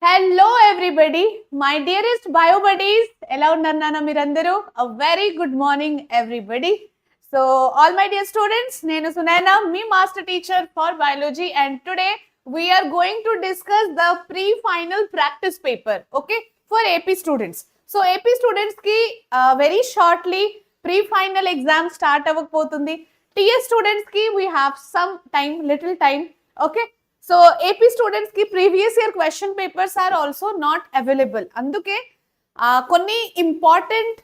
Hello everybody, my dearest bio buddies. Ela unnaru nana meerandaru? A very good morning everybody. So all my dear students, nenu Sunaina, me master teacher for biology, and today we are going to discuss the pre-final practice paper, okay, for AP students. So AP students ki very shortly pre-final exam start avakapotundi. TS students ki we have some time, little time, okay. So AP students ki previous year question papers are also not available. Anduke konni important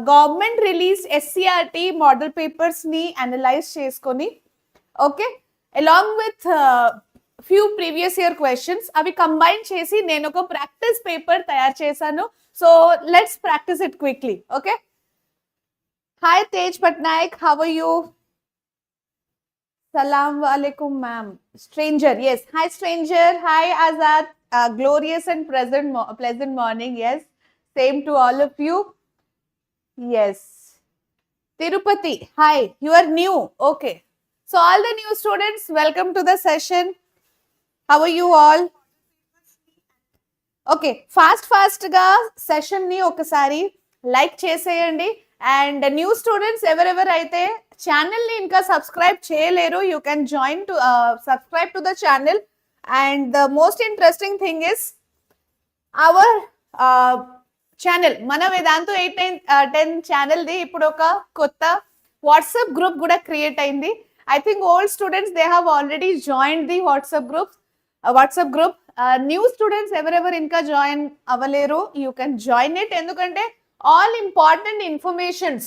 government released SCRT model papers ni analyze cheskoni, okay, along with few previous year questions avi combine chesi nenu oka practice paper tayar chesanu. So let's practice it quickly, okay. Hi Tej Patnaik, how are you? Salam alaikum, ma'am. Stranger, yes. Hi, stranger. Hi, Azad. Glorious and pleasant morning. Yes. Same to all of you. Yes. Tirupati. Hi. You are new. Okay. So, all the new students, welcome to the session. How are you all? Okay. Fast ga session ni okasari like cheseyandi. And new students ఎవరెవర్ అయితే channel ని ఇంకా subscribe చేయలేరు, you can join to subscribe to the channel. And the most interesting thing is our channel, మన Vedantu 8-10 channel ది ఇప్పుడు ఒక కొత్త WhatsApp group కూడా క్రియేట్ అయింది. I think old students they have already joined the WhatsApp group. New students ఎవరెవరు ఇంకా join అవ్వలేరు, యూ కెన్ జాయిన్ ఇట్. ఎందుకంటే all important informations,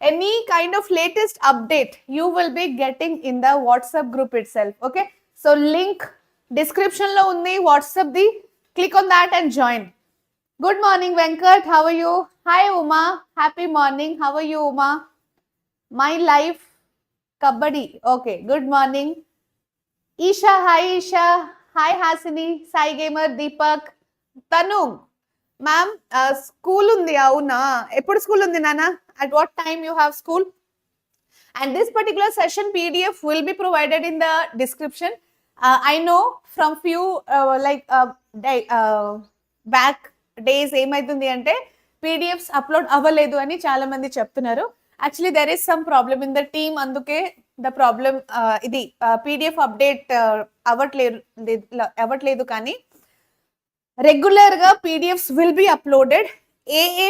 any kind of latest update you will be getting in the WhatsApp group itself, okay. So link description lo undi WhatsApp di, click on that and join. Good morning Venkat, how are you? Hi Uma, happy morning. How are you Uma? My life kabaddi, okay, good morning. Isha, hi Isha. Hi Hasini, Sai Gamer, Deepak, Tanu. Ma'am, school undi avuna? Eppudu school undi nana? At what time you have school? And this particular session PDF will be provided in the description. I know from few back days ఏమైతుంది అంటే PDFs upload అవ్వలేదు అని చాలా మంది చెప్తున్నారు. Actually there is some problem in the team, అందుకే the problem ఇది PDF update అవ్వట్లేదు. కానీ రెగ్యులర్ గా PDFs will be uploaded. A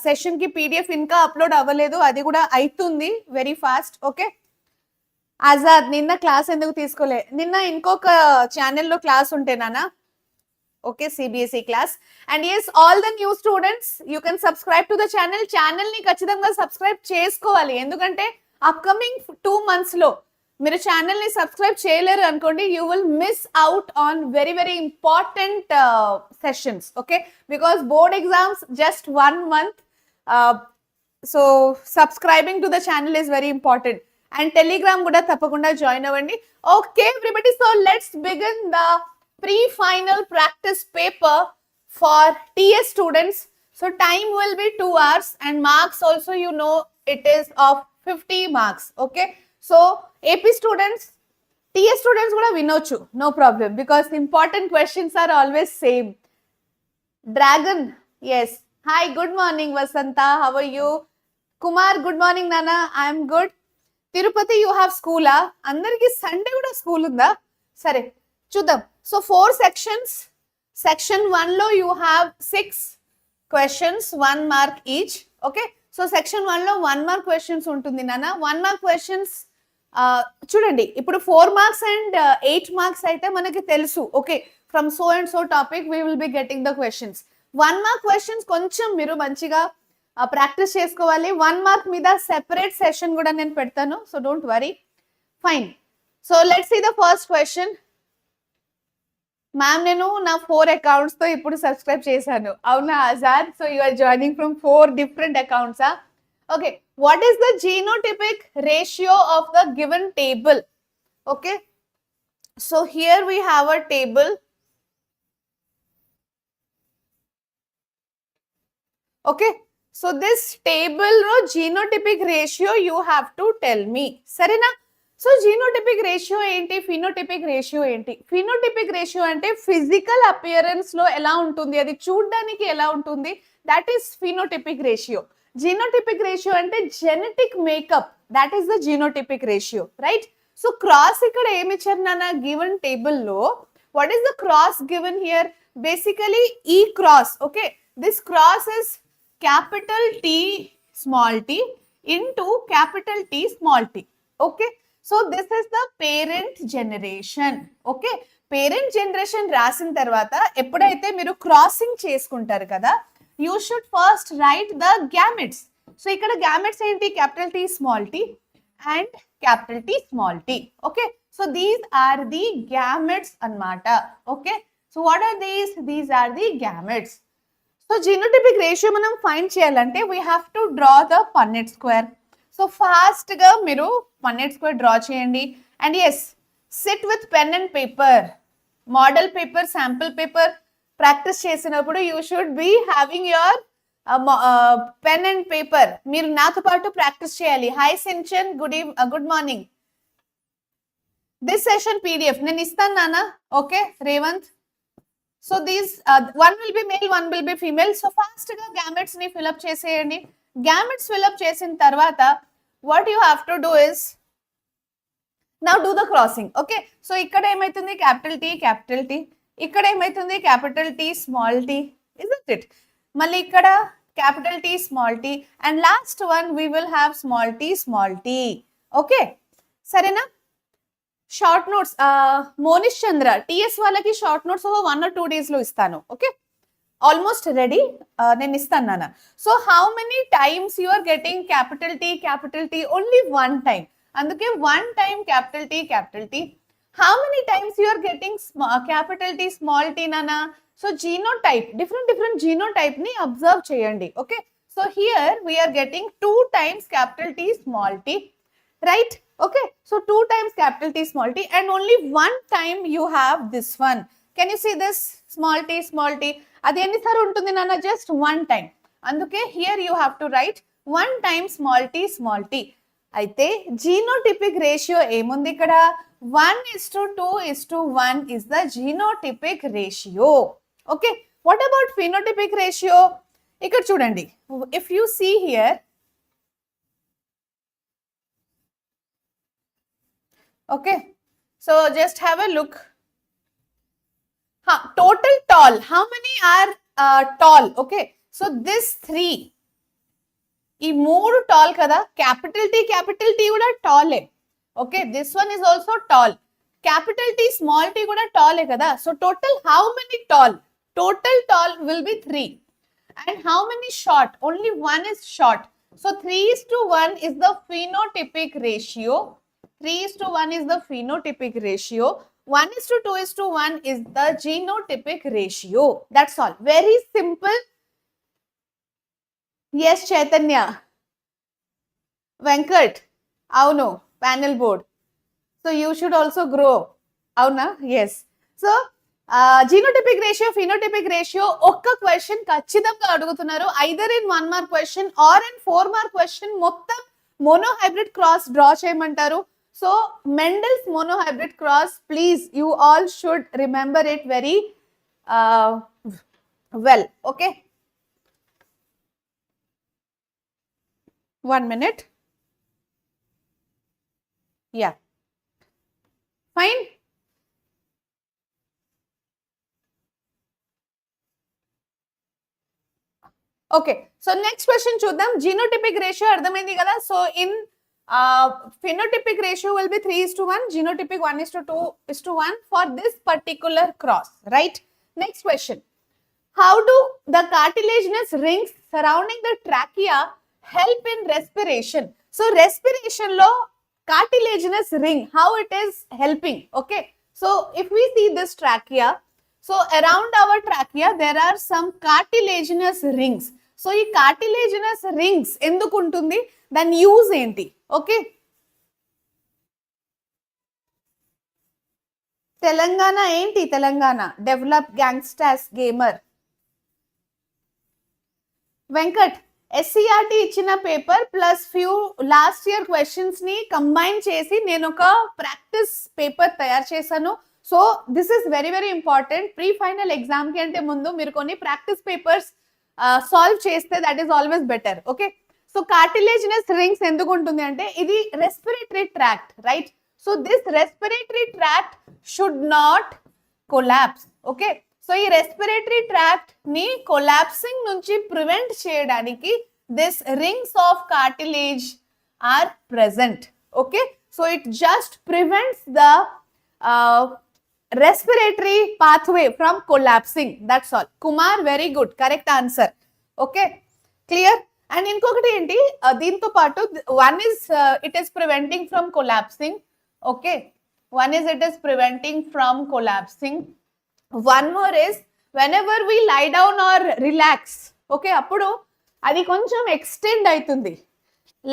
session కి పీడిఎఫ్ ఇంకా అప్లోడ్ అవ్వలేదు, అది కూడా అవుతుంది వెరీ ఫాస్ట్, ఓకే. ఆజాద్, నిన్న క్లాస్ ఎందుకు తీసుకోలే? నిన్న ఇంకొక ఛానల్లో క్లాస్ ఉంటేనా, okay, CBSE class. And yes, all the new students you can subscribe to the channel ని ఖచ్చితంగా సబ్స్క్రైబ్ చేసుకోవాలి. ఎందుకంటే అప్కమింగ్ 2 months లో మీరు ఛానల్ ని సబ్స్క్రైబ్ చేయలేరు అనుకోండి, you will miss out on very very important sessions, okay. Because board exams just 1 month, so subscribing to the channel is very important. And Telegram కూడా తప్పకుండా జాయిన్ అవ్వండి, okay everybody. So let's begin the pre final practice paper for TS students. So time will be 2 hours and marks also you know it is of 50 marks, okay. So AP students, TS students kuda vinochu, no problem, because important questions are always same. Dragon, yes. Hi, good morning Vasanta, how are you? Kumar, good morning Nana, I am good. Tirupati, you have school ah? Andariki Sunday kuda school unda? Sare, chudam. So 4 sections. Section 1 lo you have 6 questions, 1 mark each, okay. So section 1 lo 1 mark questions untundi Nana. 1 mark questions చూడండి, ఇప్పుడు 4 marks and 8 marks అయితే మనకి తెలుసు, okay. From so and so topic we will be getting the questions. 1 mark questions కొంచెం మీరు మంచిగా practice చేసుకోవాలి. 1 mark మీద సెపరేట్ సెషన్ కూడా నేను పెడతాను, so don't worry, fine. So let's see the first question. Ma'am, నేను నా 4 accounts తో ఇప్పుడు సబ్స్క్రైబ్ చేశాను, అవునా Azad? So you are joining from 4 different accounts, okay. What is the genotypic ratio of the given table? Okay, so here we have a table, okay. So this table no genotypic ratio you have to tell me, sarena. So genotypic ratio ఏంటి, phenotypic ratio ఏంటి? Phenotypic ratio అంటే physical appearance లో ఎలా ఉంటుంది, అది చూడడానికి ఎలా ఉంటుంది, that is phenotypic ratio. Genotypic ratio అంటే genetic makeup, that is the genotypic ratio, right? So cross ఇక్కడ ఏమి ఇచ్చారు నాన్న, గివెన్ టేబుల్ లో what is the cross given here? Basically ఈ cross, okay, this cross is capital T small t into capital T small t, okay? So this is the parent generation, okay? Parent generation రాసిన తర్వాత ఎప్పుడైతే మీరు crossing చేసుకుంటారు కదా, you should first write the gametes. So ఇక్కడ gametes ఏంటి, capital T small t and capital T small t, okay? So these are the gametes అన్నమాట, okay? So what are these? These are the gametes. So genotypic ratio మనం find చేయాలంటే we have to draw the Punnett square. So fast గా మీరు Punnett square draw చేయండి. And yes, sit with pen and paper, model paper, sample paper practice చేసినప్పుడు you should be having your pen and paper. మీరు నాతో పాటు practice చేయాలి. Hi Sinchan, good morning. This session PDF నేను ఇస్తాను నాన్న, okay Revanth. So these one will be male, one will be female. So fast గా gametes ని ఫిల్అప్ చేసేయండి. gametes ఫిల్అప్ చేసిన తర్వాత what you have to do is now do the crossing, okay? సో ఇక్కడ ఏమైతుంది, క్యాపిటల్ టీ క్యాపిటల్ టీ, ఇక్కడ ఏమైతుంది capital T small T, isn't it? మళ్ళీ ఇక్కడ capital T small T and last one we will have small t, okay? సరేనా? Short notes Monish Chandra TS వాళ్ళకి short notes 1 or 2 days లో ఇస్తాను, ఓకే? ఆల్మోస్ట్ రెడీ, నేను ఇస్తాను నాన్న. So how many times you are getting capital T? Only 1 time. అందుకే 1 time capital T. How many times you are getting capital T small T నాన్న? So genotype, different genotype ని observe చేయండి, okay? So here we're getting 2 times capital T small T, right? Okay, so 2 times capital T small t and only 1 time you have this one. Can you see this small t? Adi enni saru untundi nana? Just 1 time. Anduke here you have to write 1 time small t. Aithe genotypic ratio emundi ikkada? 1:2:1 is the genotypic ratio. Okay, what about phenotypic ratio? Ikkada chudandi, if you see here, okay, so just have a look. Total tall, how many are tall? Okay, so this 3, ee 3 tall kada, capital T kuda tall e, okay? This one is also tall, capital T small t kuda tall e kada. So total how many tall? Total tall will be 3. And how many short? Only 1 is short. So 3:1 is the phenotypic ratio. 3:1 is the phenotypic ratio. 1:2:1 is the genotypic ratio. That's all. Very simple. Yes, Chaitanya. Venkat. Avunu. Panel board. So you should also grow. Avuna? Yes. So genotypic ratio, phenotypic ratio, okka question kachidamga adugutunnaru. Either in 1 mark question or in 4 mark question mottam monohybrid cross draw cheyamantaru. So Mendel's monohybrid cross, please you all should remember it very well, okay? 1 minute. Yeah, fine. Okay, so next question చూద్దాం. genotypic ratio అర్థమైంది కదా? So in phenotypic ratio will be 3:1, genotypic 1:2:1 for this particular cross, right? Next question. How do the cartilaginous rings surrounding the trachea help in respiration? So respiration lo cartilaginous ring, how it is helping, okay? So if we see this trachea, so around our trachea there are some cartilaginous rings. So ఈ cartilaginous rings ఎందుకు ఉంటుంది, దాని use ఏంటి, okay? Telangana ఏంటి, Telangana develop gangsters gamer. Venkat SCRT ఇచ్చిన paper plus few last year questions ని combine చేసి నేను ఒక ప్రాక్టీస్ పేపర్ తయారు చేశాను. So this is very very important. Pre final exam కి అంటే ముందు మీరు కొన్ని ప్రాక్టీస్ పేపర్స్ సాల్వ్ చేస్తే that is always better. Okay, so cartilaginous rings ఎందుకు ఉంటుంది అంటే ఇది respiratory tract, right? So this respiratory tract should not collapse. Okay, so ఈ రెస్పిరేటరీ ట్రాక్ట్ ని కొలాప్సింగ్ నుంచి ప్రివెంట్ చేయడానికి this rings of cartilage are present. Okay, so it just prevents the respiratory pathway from collapsing. That's all. Kumar, very good. Correct answer. Okay, clear? And inkokati enti deento paatu one is it is preventing from collapsing. Okay, one is it is preventing from collapsing. One more is whenever we lie down or relax, okay, appudu adi koncham extend aitundi.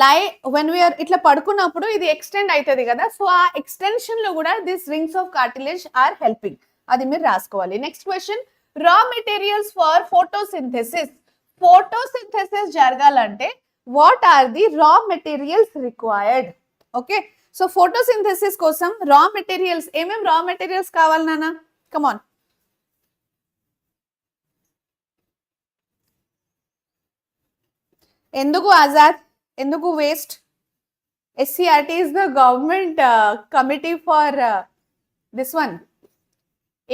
లై when we are ఇట్లా పడుకున్నప్పుడు ఇది extend అవుతుంది కదా, so ఆ extension లో కూడా this rings of cartilage are helping. అది మీరు రాసుకోవాలి. Next question, raw materials for photosynthesis. Photosynthesis జరగాలంటే what are the raw materials required? Okay, so photosynthesis కోసం రా మెటీరియల్స్ ఏమేం రా మెటీరియల్స్ కావాలి నాన్న? కమాన్. ఎందుకు ఆజాద్, ఎందుకు waste? SCRT is the government committee for this one,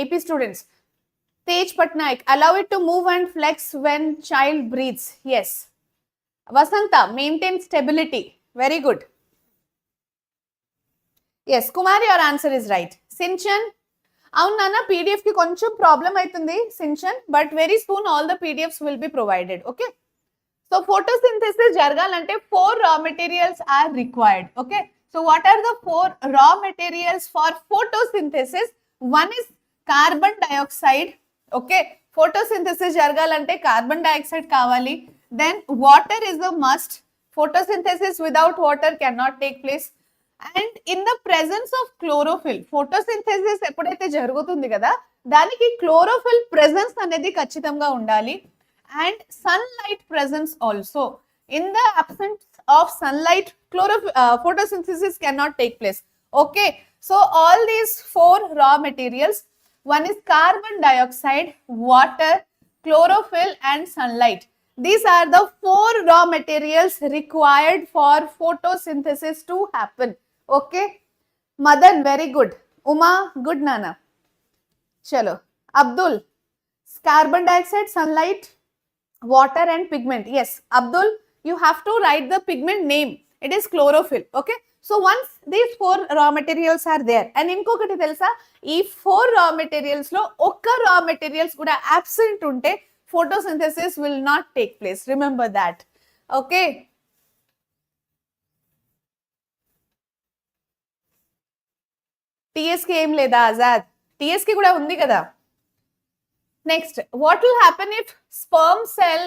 AP students. Tej Patnaik, allow it to move and flex when child breathes. Yes. Vasanta, maintain stability. Very good. Yes, Kumar, your answer is right. Sinchan, అవును నాన్న, PDF కి కొంచెం problem అవుతుంది Sinchan, but very soon all the PDFs will be provided. Okay. So photosynthesis jargalante 4 raw materials are required. Okay, so what are the 4 raw materials for photosynthesis? One is carbon dioxide. Okay, photosynthesis jargalante carbon dioxide kavali. Then water is a must. Photosynthesis without water cannot take place. And in the presence of chlorophyll, photosynthesis eppudaithe jarugutundi kada, daniki chlorophyll presence anedi kachithamga undali. And sunlight presence also. In the absence of sunlight, photosynthesis cannot take place. Okay, so all these 4 raw materials, one is carbon dioxide, water, chlorophyll and sunlight. These are the 4 raw materials required for photosynthesis to happen. Okay, Madan, very good. Uma, good nana. Chalo, Abdul, carbon dioxide, sunlight, water and pigment. Yes, Abdul, you have to write the pigment name. It is chlorophyll. Okay, so once these 4 raw materials are there, and inkokati telusa, ee 4 raw materials lo okka raw materials kuda absent unte photosynthesis will not take place. Remember that. Okay, TS ki em leda Azad? TS ki kuda undi kada. Next, what will happen if sperm cell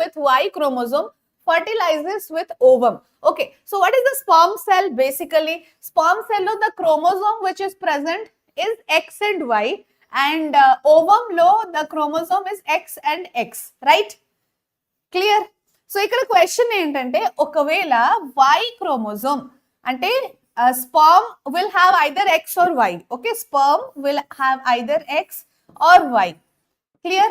with Y chromosome fertilizes with ovum? Okay, so what is the sperm cell basically? Sperm cell lo the chromosome which is present is X and Y, and ovum lo the chromosome is X and X, right? Clear? So ikkada question entante okavela Y chromosome ante sperm will have either X or Y. Okay, sperm will have either X or Y. Clear?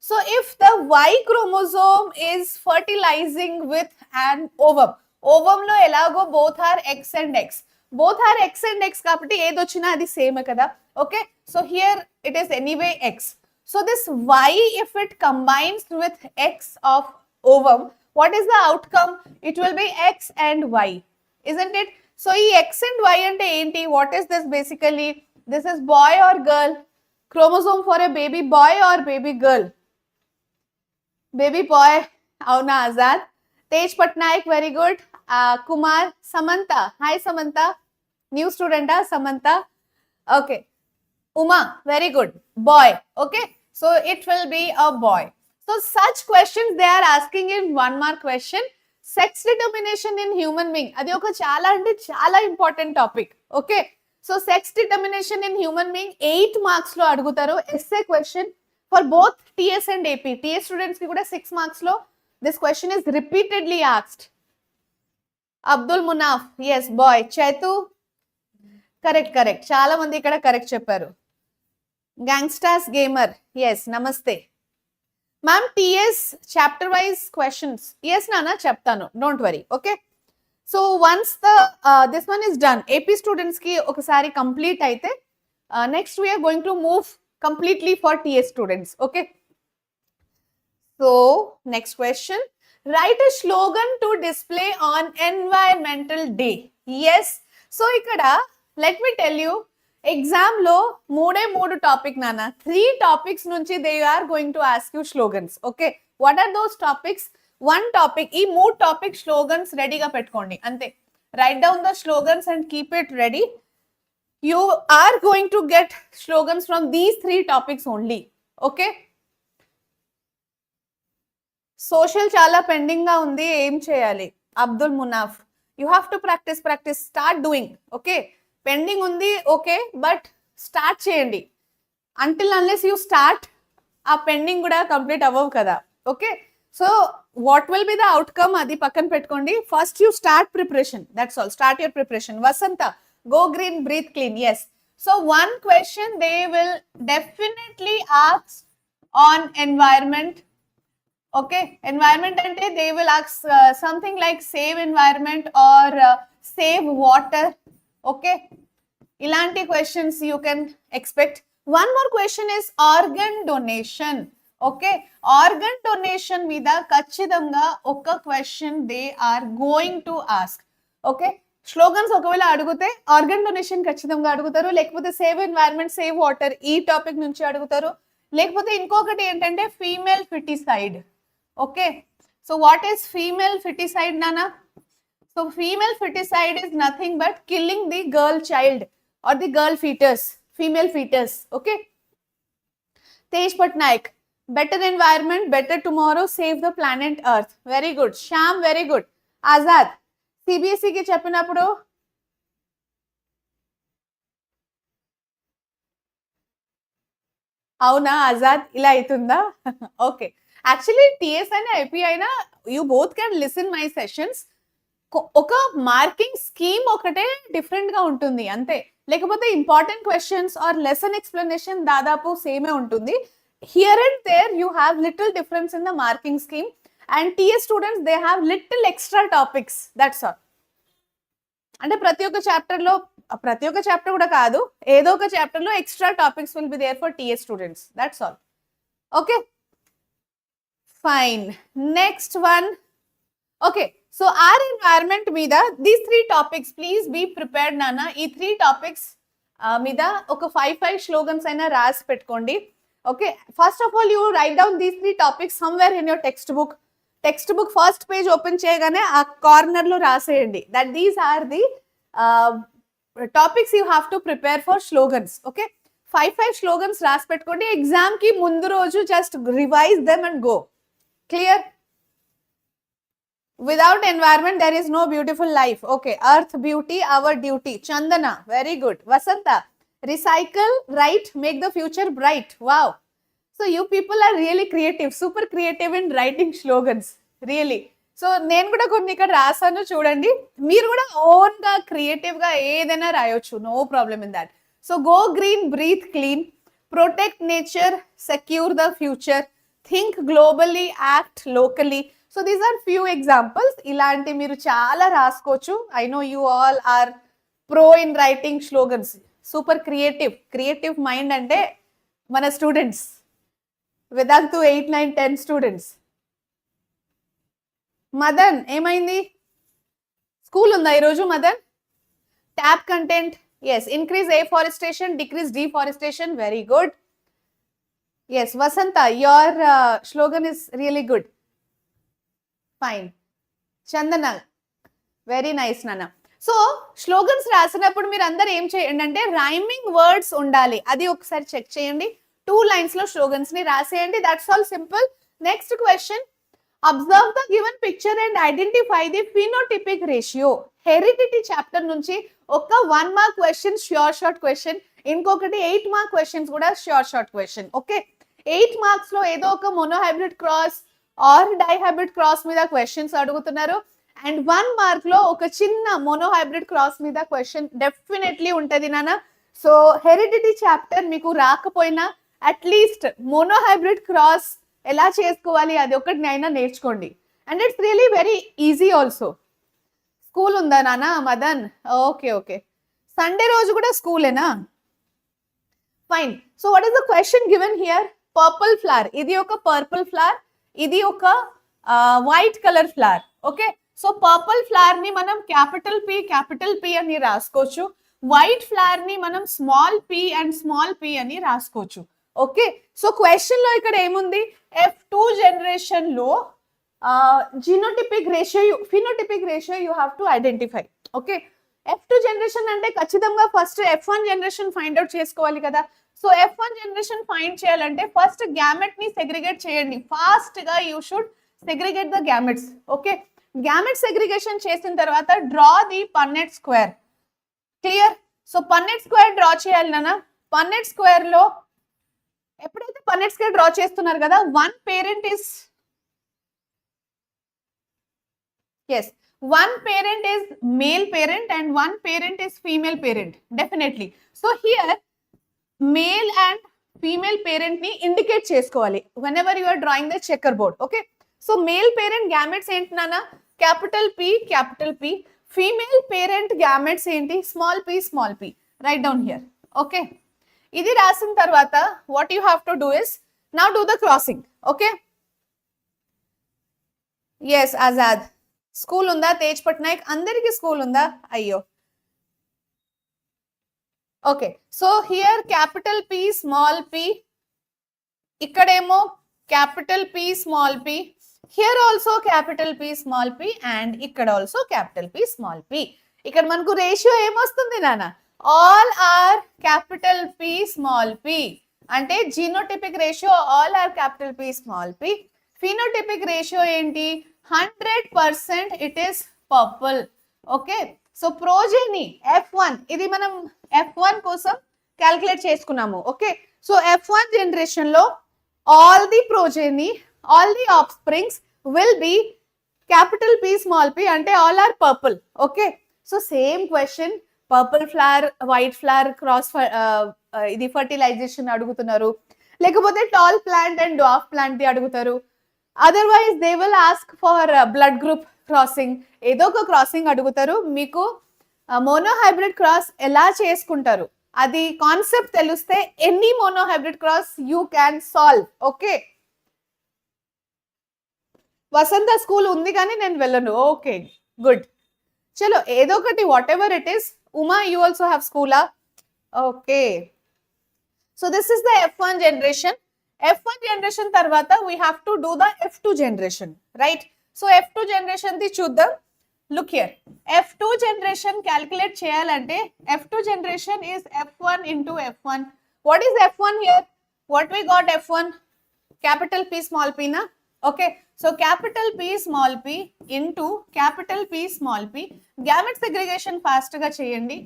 So if the Y chromosome is fertilizing with an ovum, ovum lo elago both are X and X. Both are X and X kabatti edochina adi same kada. Okay, so here it is anyway X. So this Y, if it combines with X of ovum, what is the outcome? It will be X and Y, isn't it? So X and Y ante enti? What is this basically? This is boy or girl? Chromosome for a baby boy or baby girl? Baby boy. Avuna Azad. Tej Patnaik, very good. Kumar, Samantha. Hi Samantha. New student, Samantha. Okay. Uma, very good. Boy. Okay. So it will be a boy. So such questions they are asking in 1 mark question. Sex determination in human being, adi oka chaala ante chaala important topic. Okay, so sex determination in human being 8 marks lo adugutaru. Essay question for both TS and AP. TS students ki kuda 6 marks lo this question is repeatedly asked. Abdul Munaf, yes boy. Chaitu, correct. Chala mandi ikkada correct chepparu. Gangsters gamer, yes, namaste. Ma'am, TS chapter wise questions. Yes nana cheptanu, don't worry, okay. So once the this one is done, AP students ki okasari complete aithe, next we are going to move completely for TS students, okay. So next question, write a slogan to display on environmental day. Yes, so ikkada let me tell you, exam lo మూడు topic నాన్న, 3 topics నుంచి they are going to ask you slogans, okay. What are those topics? One topic, ఈ 3 topic slogans రెడీగా పెట్టుకోండి అంతే. Write down the slogans and keep it ready. You are going to get slogans from these 3 topics only, okay. Social చాలా pending గా ఉంది, ఏం చేయాలి? Abdul Munaf, you have to practice, start doing, okay. Pending ఉంది okay, but start చేయండి. Until unless you start, ఆ pending కూడా complete అవ్వవు కదా, okay. So what will be the outcome అది పక్కన పెట్టుకోండి. First you start preparation, that's all. Start your preparation. Vasantha, go green breathe clean, yes. So one question they will definitely ask on environment, okay. Environment అంటే they will ask something like save environment or save water, okay. Ilanti questions you can expect. One more question is organ donation, okay. Organ donation meeda kachidamga oka question they are going to ask, okay. Slogans okavela adugute organ donation kachidamga adugutaru, lekapothe save environment, save water ee topic nunchi adugutaru, lekapothe inkokati entante female feticide, okay. So what is female feticide nana? So female feticide is nothing but killing the girl child or the girl fetus, female fetus, okay. Tej Patnaik, better environment, better tomorrow, save the planet earth. Very good. Sham, very good. Azad, CBSE ki cheppinappudu అవునా ఆజాద్, ఇలా అవుతుందా? Okay. Actually TS అయినా IP అయినా you both can listen my sessions. ఒక marking scheme ఒకటే different గా ఉంటుంది అంతే, లేకపోతే important questions or lesson explanation దాదాపు సేమే ఉంటుంది. Here and there you have little difference in the marking scheme, and TS students they have little extra topics, that's all. అంటే ప్రతి ఒక్క చాప్టర్ కూడా కాదు, ఏదో ఒక చాప్టర్ లో extra topics will be there for TS students, that's all, okay. Fine, next one, okay. So our environment మీద these 3 topics, please be prepared nana. ఈ 3 topics మీద ఒక 5 slogans అయినా రాసి పెట్టుకోండి, okay. First of all you right down these 3 topics somewhere in your textbook. First page open చేయగానే ఆ corner లో రాసేయండి that these are the topics you have to prepare for slogans, okay. 5 slogans రాసి పెట్టుకోండి. Exam కి ముందు రోజు just revise them and go. Clear? Without environment, there is no beautiful life. Okay. Earth beauty, our duty. Chandana, very good. Vasanta, recycle, write, make the future bright. Wow. So you people are really creative, super creative in writing slogans. Really. So నేను కూడా కొన్ని ఇక్కడ రాసాను చూడండి, మీరు కూడా own గా creative గా ఏదైనా రాయొచ్చు, no problem in that. So go green breathe clean, protect nature, secure the future, think globally, act locally. So these are few examples. ఇలాంటి మీరు చాలా రాసుకోవచ్చు. I know you all are pro in writing slogans. Super creative mind అంటే మన students. Vedantu 8, 9, 10 students. Madan, ఏమైంది? School ఉందా ఈరోజు Madan? Tap content, yes. Increase afforestation, decrease deforestation, very good. Yes, Vasanta, your slogan is really good. Fine. Chandana, very nice నాన్న. So slogans రాసినప్పుడు మీరు అందరు ఏం చేయండి అంటే రైమింగ్ వర్డ్స్ ఉండాలి, అది ఒకసారి చెక్ చేయండి. 2 lines లో స్లోగన్స్ ని రాసేయండి, that's all, simple. Next question, observe the given picture and identify the phenotypic ratio. Heredity chapter నుంచి ఒక 1 mark క్వశ్చన్, షార్ట్ క్వశ్చన్, ఇంకొకటి 8 mark క్వశ్చన్స్ కూడా షార్ట్ క్వశ్చన్, ఓకే. 8 మార్క్స్ లో ఏదో ఒక monohybrid cross or dihybrid cross మీద questions అడుగుతున్నారు. And 1 mark లో ఒక చిన్న మోనోహైబ్రిడ్ క్రాస్ మీద క్వశ్చన్ డెఫినెట్లీ ఉంటది నాన్న. సో హెరిడిటీ చాప్టర్ మీకు రాకపోయినా అట్లీస్ట్ మోనోహైబ్రిడ్ క్రాస్ ఎలా చేసుకోవాలి అది ఒకటి అయినా నేర్చుకోండి. And it's really very easy also. School ఉందా నాన్న మదన్? ఓకే ఓకే, సండే రోజు కూడా స్కూలేనా? Fine. So what is the question given here? Purple flower. ఇది ఒక పర్పుల్ ఫ్లవర్, ఇది ఒక white colour flower. Okay, so purple flower ని మనం క్యాపిటల్ పి అని రాసుకోవచ్చు. వైట్ ఫ్లవర్ ని మనం స్మాల్ పి అని రాసుకోవచ్చు. ఓకే, సో క్వశ్చన్ లో ఇక్కడ ఏముంది? F2 జనరేషన్ లో genotypic ratio, phenotypic ratio you have to identify. Okay, F2 generation అంటే ఖచ్చితంగా first F1 generation find out చేసుకోవాలి కదా. సో F1 జనరేషన్ ఫైండ్ చేయాలంటే ఫస్ట్ గ్యామెట్ ని సెగ్రిగేట్ చేయండి. ఫాస్ట్ గా you should segregate the gametes. Okay, gamete segregation చేసిన తర్వాత draw the Punnett square. Clear? So Punnett square draw చేయాలి నాన్న. పన్నెట్ స్క్వేర్ లో ఎప్పుడైతే పన్నెట్ స్క్వేర్ డ్రా చేస్తున్నారు కదా, one parent is one parent is male parent and one parent is female parent, definitely. So here male and female parent ni indicate చేసుకోవాలి whenever you are drawing the checkerboard. Okay, so male parent gametes ఏంటి నాన్న? capital P. female parent gametes ఏంటి? small p. write down here. Okay, ఇది రాసిన తర్వాత what you have to do is now do the crossing. Okay, yes Azad. School ఉందా? తేజ్ పట్నాయక్ అందరికి school ఉందా? అయ్యో. Okay, so here capital P small P, ఇక్కడేమో capital P small P, here also capital P small P and ఇక్కడ also capital P small P. ఇక్కడ మనకు ratio ఏమొస్తుంది నాన్న? All are capital P small P. అంటే genotypic ratio all are capital P small P. Phenotypic ratio ఏంటి? 100% it is purple. Okay, so progeny F1 ఇది మనం F1 కోసం క్యాల్కులేట్ చేసుకున్నాము. ఓకే, సో F1 జనరేషన్ లో all the progeny, all the offsprings will be capital P small P, అంటే all are purple. Okay, so same question, purple flower white flower cross ఇది fertilization అడుగుతున్నారు, లేకపోతే tall plant and dwarf plant ది అడుగుతారు. Otherwise they will ask for blood group crossing, ఏదో ఒక crossing అడుగుతారు. మీకు మోనోహైబ్రిడ్ క్రాస్ ఎలా చేసుకుంటారు అది కాన్సెప్ట్ తెలిస్తే any monohybrid cross you can solve. Okay, Vasanta school ఉంది కానీ నేను వెళ్ళను. ఓకే గుడ్, చలో ఏదో ఒకటి whatever it is. Uma you also have స్కూలా? Okay, so this is the F1 generation. F1 generation తర్వాత we have to do the F2 generation, right? So F2 generation the చూద్దాం. Look here, F2 generation calculate చేయాలంటే F2 generation is F1 into F1. What is F1 here? What we got F1? Capital P small p na? Okay, so capital P small p into capital P small p. Gamete segregation fast గా చేయండి.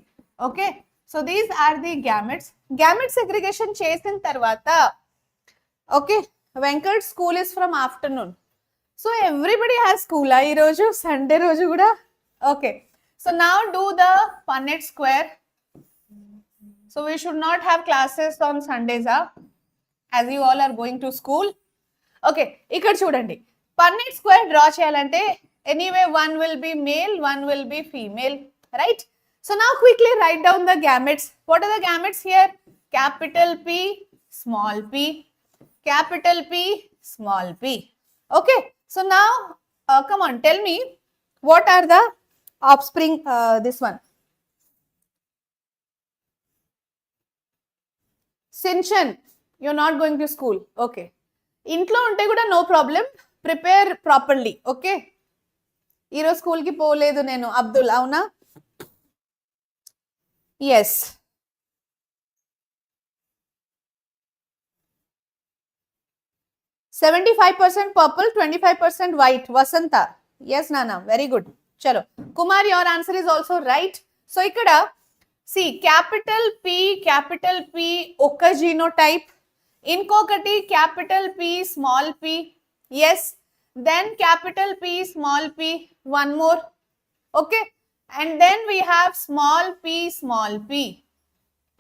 Okay, so these are the gametes. Gamete segregation చేసిన తర్వాత okay, Venkat school is from afternoon. So everybody has school ఈ రోజు, Sunday రోజు కూడా. Okay, so now do the Punnett square. So we should not have classes on Sundays as you all are going to school. Okay, ఇక్కడ చూడండి, Punnett square draw చేయాలంటే anyway one will be male, one will be female, right? So now quickly write down the gametes. What are the gametes here? Capital P small p, capital P small p. Okay, so now come on, tell me what are the offspring. This one, Sinchan, you're not going to school. Okay, ఇంట్లో ఉంటే కూడా no problem, prepare properly. Okay, ఈరోజు school కి పోలేదు నేను. అబ్దుల్ అవునా? yes, 75% purple, 25% white. Vasanta, yes Nana, very good. Chalo, Kumar, your answer is also right. So ikkada see capital P oka genotype, ఇంకొకటి capital P small p, yes, then capital P small p, one more, okay, and then we have small p.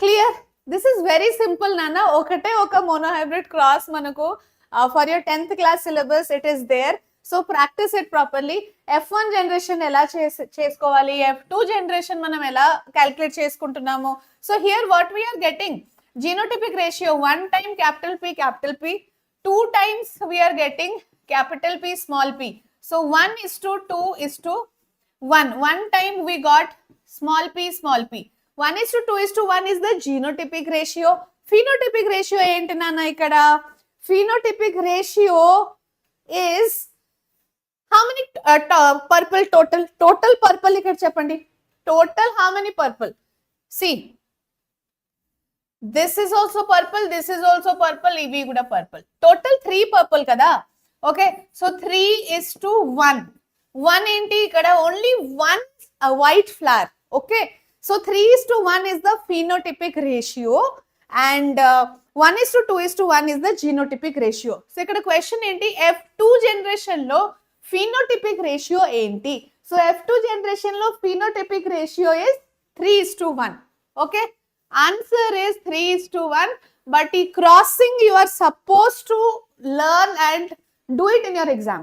Clear? This is very simple, Nana. Okate oka monohybrid cross manaku for your 10th class syllabus it is there. So practice it properly. F1 generation ela chesukovali, F2 generation manam ela calculate cheskuntunnamo. So here what we are getting, genotypic ratio 1 time capital P, 2 times we are getting capital P small p. So 1:2:1. 1 time we got small p. 1:2:1 is the genotypic ratio. Phenotypic ratio enti nana ikkada? Phenotypic ratio is how many purple total purple ikkada cheppandi. Total how many purple? See, this is also purple, this is also purple, ivi kuda purple. Total 3 purple kada. Okay, so 3:1. 1 enti ikkada? Only one white flower. Okay, so 3:1 is the phenotypic ratio and 1:2:1 is the genotypic ratio. So ikkada question enti? F2 generation lo phenotypic ratio enti? So F2 generation lo phenotypic ratio is 3:1. Okay, answer is 3:1, but the crossing you are supposed to learn and do it in your exam.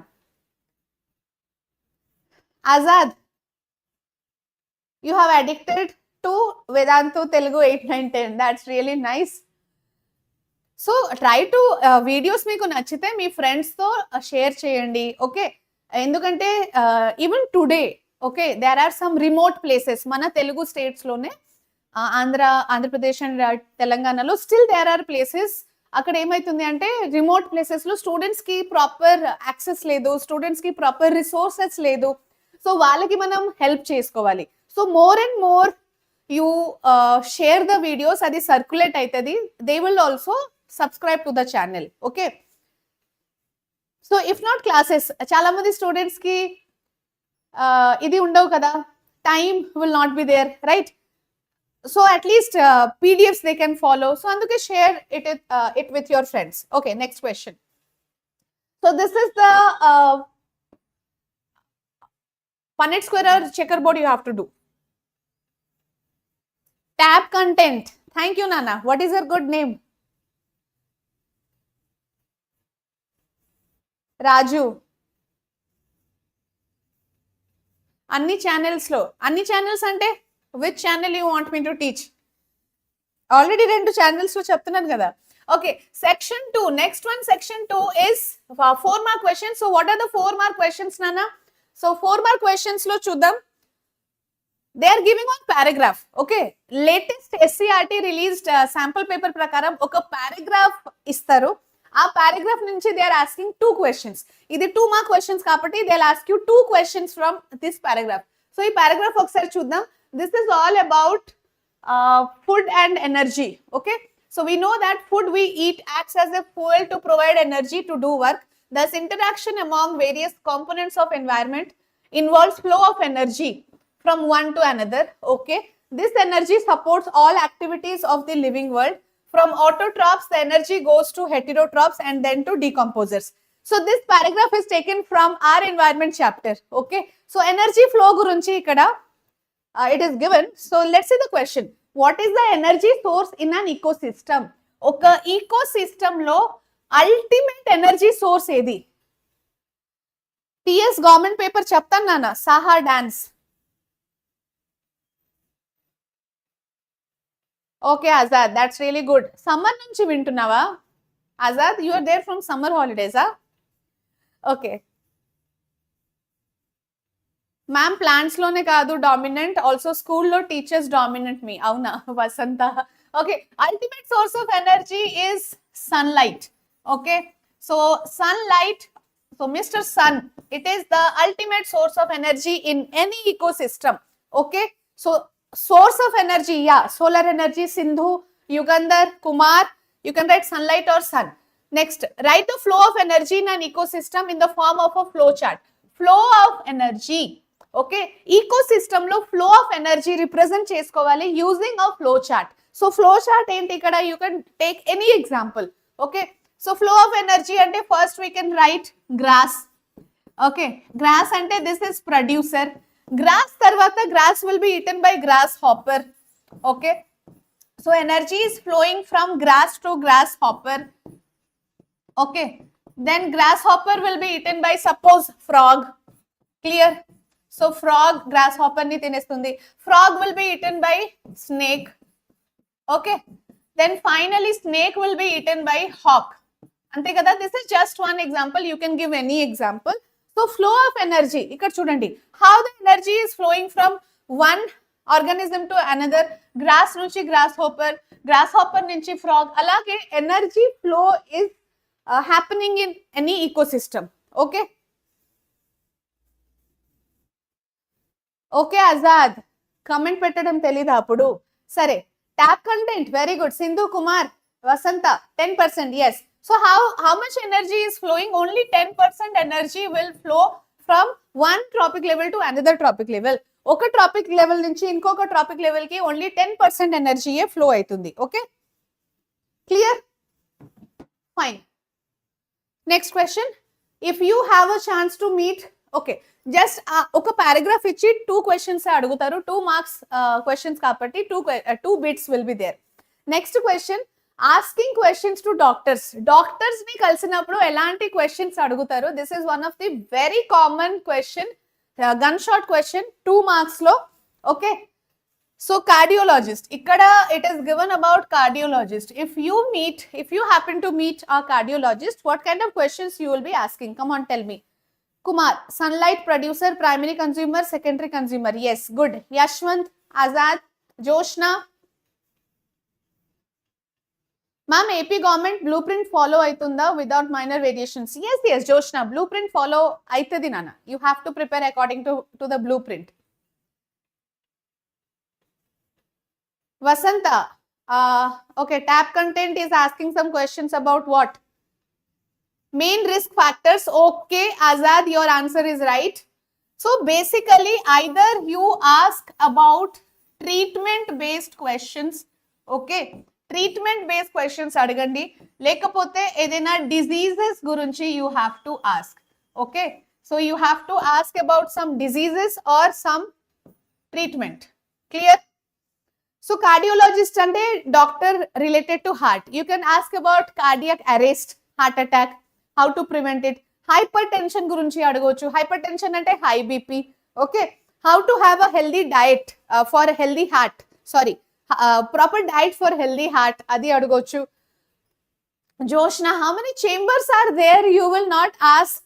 Azad, you have addicted to Vedantu Telugu 8, 9, 10. That's really nice. So try to videos meeku nachite మీ friends తో share చేయండి. Okay, ఎందుకంటే even today okay there are some remote places మన Telugu states లోనే Andhra Pradesh and తెలంగాణలో still there are places. అక్కడ ఏమైతుంది అంటే రిమోట్ ప్లేసెస్ లో స్టూడెంట్స్ కి ప్రాపర్ యాక్సెస్ లేదు, స్టూడెంట్స్ కి ప్రాపర్ రిసోర్సెస్ లేదు. సో వాళ్ళకి మనం హెల్ప్ చేసుకోవాలి. So more and more you share the videos, అది సర్క్యులేట్ అవుతుంది. They will also subscribe to the channel. Okay, so if not classes, చాలా మంది స్టూడెంట్స్ కి ఇది ఉండవు కదా, time will not be there, right? So at least PDFs they can follow. So anduke share it with your friends. Okay, next question. So this is the Punnett square or checkerboard you have to do. Tab content. Thank you, Nana. What is your good name? Raju. Anni channels lo. Anni channels ante which channel you want me to teach? Already 2 channels lo cheptunnanu kada. Okay, section 2. Next one, section 2 is 4 mark questions. So what are the 4 mark questions, Nana? So 4 mark questions lo chuddam. They are giving one paragraph. Okay, latest SCRT released sample paper prakaram oka paragraph istaru. ఆ paragraph నుంచి they are asking 2 questions. ఇది 2 mark questions కాబట్టి they will ask you 2 questions from this paragraph. So ఈ paragraph ఒకసారి చూద్దాం. This is all about food and energy. Okay, so we know that food we eat acts as a fuel to provide energy to do work. Thus interaction among various components of environment involves flow of energy from one to another. Okay, this energy supports all activities of the living world. From autotrophs the energy goes to heterotrophs and then to decomposers. So this paragraph is taken from our environment chapter. Okay, so energy flow gurinchi ikkada it is given. So let's see the question. What is the energy source in an ecosystem? Oka ecosystem lo ultimate energy source edi? TS government paper cheptan nana, Saha dance. Okay, Azad, that's really good. Summer nunchi vintunnava? Azad, you are there from summer holidays, huh? Okay. Ma'am, plants lone kaadu dominant, also school lo teachers dominant me. Avuna, Vasanta. Okay, ultimate source of energy is sunlight. Okay, so sunlight, so Mr. Sun, it is the ultimate source of energy in any ecosystem. Okay, so source of energy, yeah, solar energy, Sindhu, Yugandhar, Kumar, you can write sunlight or sun. Next, write the flow of energy in an ecosystem in the form of a flow chart. Flow of energy. Okay, ecosystem lo flow of energy represent chesukovali using a flow chart. So flow chart enti ikkada, you can take any example. Okay, so flow of energy ante first we can write grass. Okay, grass ante this is producer. Grass tarvata grass will be eaten by grasshopper. Okay, so energy is flowing from grass to grasshopper. Okay, then grasshopper will be eaten by suppose frog. Clear? So frog grasshopper ni tinestundi. Frog will be eaten by snake. Okay, then finally snake will be eaten by hawk. Ante kada, this is just one example, you can give any example. So flow of energy ikkada chudandi, how the energy is flowing from one organism to another. Grass nunchi grasshopper, grasshopper nunchi frog, alage energy flow is happening in any ecosystem. Okay, okay Azad comment పెట్టడం తెలీదా అప్పుడు? సరే, tap content very good. Sindhu Kumar Vasantha 10%. yes. So how much energy is flowing? Only 10% energy will flow from one tropic level to another tropic level. ఒక trophic level నుంచి ఇంకొక trophic level కి only 10% ఎనర్జీయే flow అవుతుంది. Okay, clear? Fine. Next question, if you have a chance to meet, okay, just ఒక paragraph ఇచ్చి 2 questions అడుగుతారు. 2 marks questions కాబట్టి 2 bits will be there. Next question, asking questions to doctors. Doctors ని కలిసినప్పుడు ఎలాంటి questions అడుగుతారు? This is one of the very common question, gun shot question 2 marks లో. Okay, so cardiologist, ఇక్కడ it is given about cardiologist. If you happen to meet a cardiologist, what kind of questions you will be asking? Come on, tell me. Kumar, sunlight producer, primary consumer, secondary consumer. Yes, good. Yashwant, Azad, Joshna. Ma'am, AP government blueprint follow aitunda without minor variations. Yes, Joshna, blueprint follow aitadi nana. You have to prepare according to the blueprint. Vasanta, okay, tab content is asking some questions about what? Main risk factors. Okay, Azad, your answer is right. So basically either you ask about treatment based questions. Okay, treatment based questions adagandi, lekapothe edaina diseases gurinchi you have to ask. Okay, so you have to ask about some diseases or some treatment. Clear? So cardiologist ante doctor related to heart. You can ask about cardiac arrest, heart attack, how to prevent it. Hypertension gurinchi adagochu. Hypertension ante high BP. Okay, how to have a healthy diet for a healthy heart. Sorry, proper diet for healthy heart, adi adagochu. Joshna, how many chambers are there? You will not ask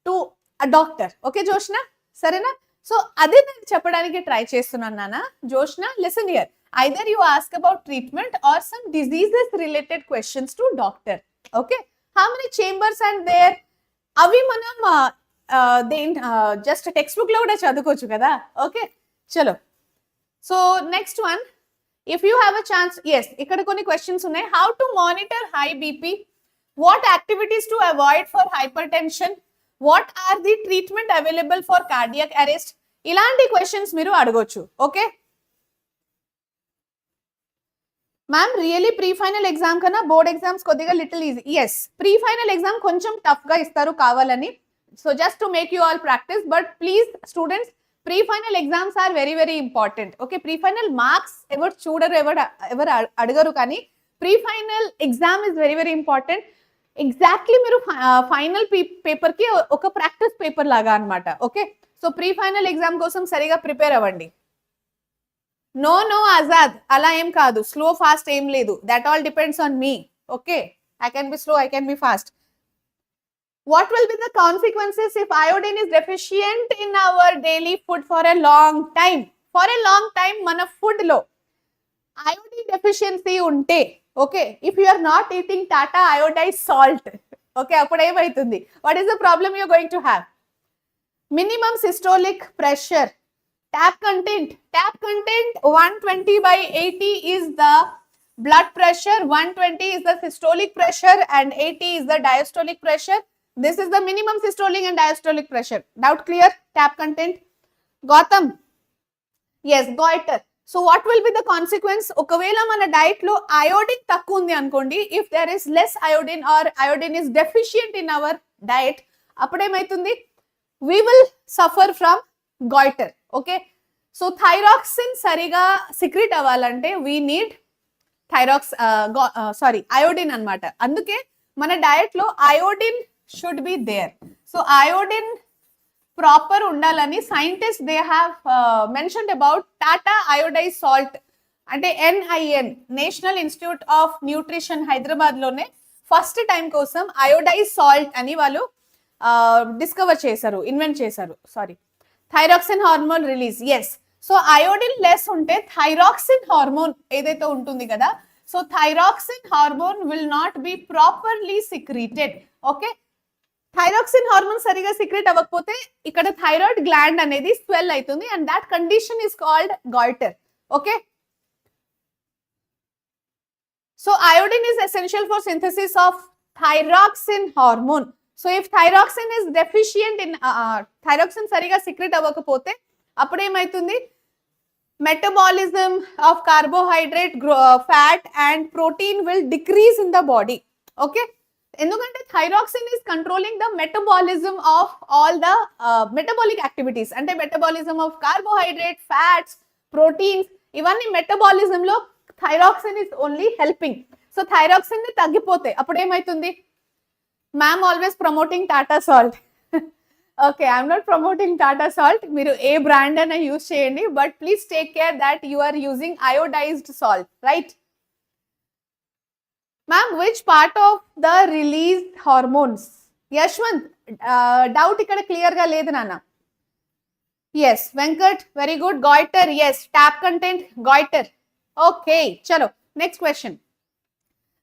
to a doctor. Okay, Joshna, sarena? So adi nenu cheppadaniki try chestunnanu nana. Joshna, listen here, either you ask about treatment or some diseases related questions to doctor. Okay, how many chambers are there? Avi manam just textbook lo kuda chadukochu kada. Okay, chalo. So next one, if you have a chance, yes, ikkada konni questions unnai. How to monitor high BP? What activities to avoid for hypertension? What are the treatment available for cardiac arrest? Ilanti questions మీరు అడగొచ్చు. Okay ma'am, really pre final exam కన్నా board exams కొద్దిగా little easy. Yes, pre final exam కొంచెం tough గా ఇస్తారు కావాలని. So just to make you all practice, but please students, pre final exams are very very important. Okay, pre final marks ఎవరు చూడరు, ఎవరు అడగరు, కానీ pre final exam is very very important. Exactly మీరు ఫైనల్ పేపర్ కి ఒక practice paper లాగా అన్నమాట. Okay, so pre final exam కోసం సరిగా ప్రిపేర్ అవ్వండి. నో ఆజాద్, అలా ఏం కాదు, స్లో ఫాస్ట్ ఏం లేదు, that all depends on me. Okay, I can be slow, I can be fast. What will be the consequences if iodine is deficient in our daily food for a long time? For a long time, mana food lo iodine deficiency unte, okay, if you are not eating Tata iodized salt, okay, appudu em aitundi? What is the problem you are going to have? Minimum systolic pressure. Tap content 120/80 is the blood pressure, 120 is the systolic pressure and 80 is the diastolic pressure. This is the minimum systolic and diastolic pressure. Doubt clear? Tap content. Gautam, yes, goiter. So what will be the consequence? ఒకవేళ మన diet లో iodine తక్కువ ఉంది అనుకోండి, if there is less iodine or iodine is deficient in our diet, అప్పుడేమైతుంది? we will suffer from goiter. Okay, so thyroxine సరిగా secrete అవ్వాలంటే we need iodine అన్నమాట. అందుకే మన డయట్ లో iodine should be there. So iodine proper ఉండాలని scientist they have mentioned about Tata iodize salt, అంటే NIN, national institute of nutrition Hyderabad లోనే first time కోసం అయోడైజ్ సాల్ట్ అని వాళ్ళు డిస్కవర్ చేశారు, ఇన్వెంట్ చేశారు. Thyroxine hormone release. Yes, so iodine less ఉంటే thyroxine hormone ఏదైతే ఉంటుంది కదా, so thyroxine hormone will not be properly secreted. Okay, thyroxine hormone సరిగా సిక్రెట్ అవ్వకపోతే ఇక్కడ థైరాయిడ్ గ్లాండ్ అనేది స్వెల్ అవుతుంది, and that condition is called goiter. Okay, so iodine is essential for synthesis of thyroxine hormone. So if thyroxine is deficient in thyroxine సరిగా secrete అవ్వకపోతే అప్పుడు ఏమైతుంది? Metabolism of carbohydrate, fat and protein will decrease in the body. Okay, ఎందుకంటే thyroxine is controlling the metabolism of all the metabolic activities, అంటే metabolism of carbohydrate, fats, proteins, ఇవన్నీ metabolism లో thyroxine is only helping. So thyroxine ని తగ్గిపోతే అప్పుడు ఏమైతుంది? Ma'am always promoting Tata salt. Okay, I'm not promoting Tata salt, మీరు ఏ brand అయినా యూజ్ చేయండి, but please take care that you are using iodized salt, right? Ma'am, which part of the release hormones? Yashwanth, doubt ఇక్కడ clear గా లేదు నాన్న. Yes Venkat, very good. Goitre, yes, tap content goitre. Okay, chalo. Next question.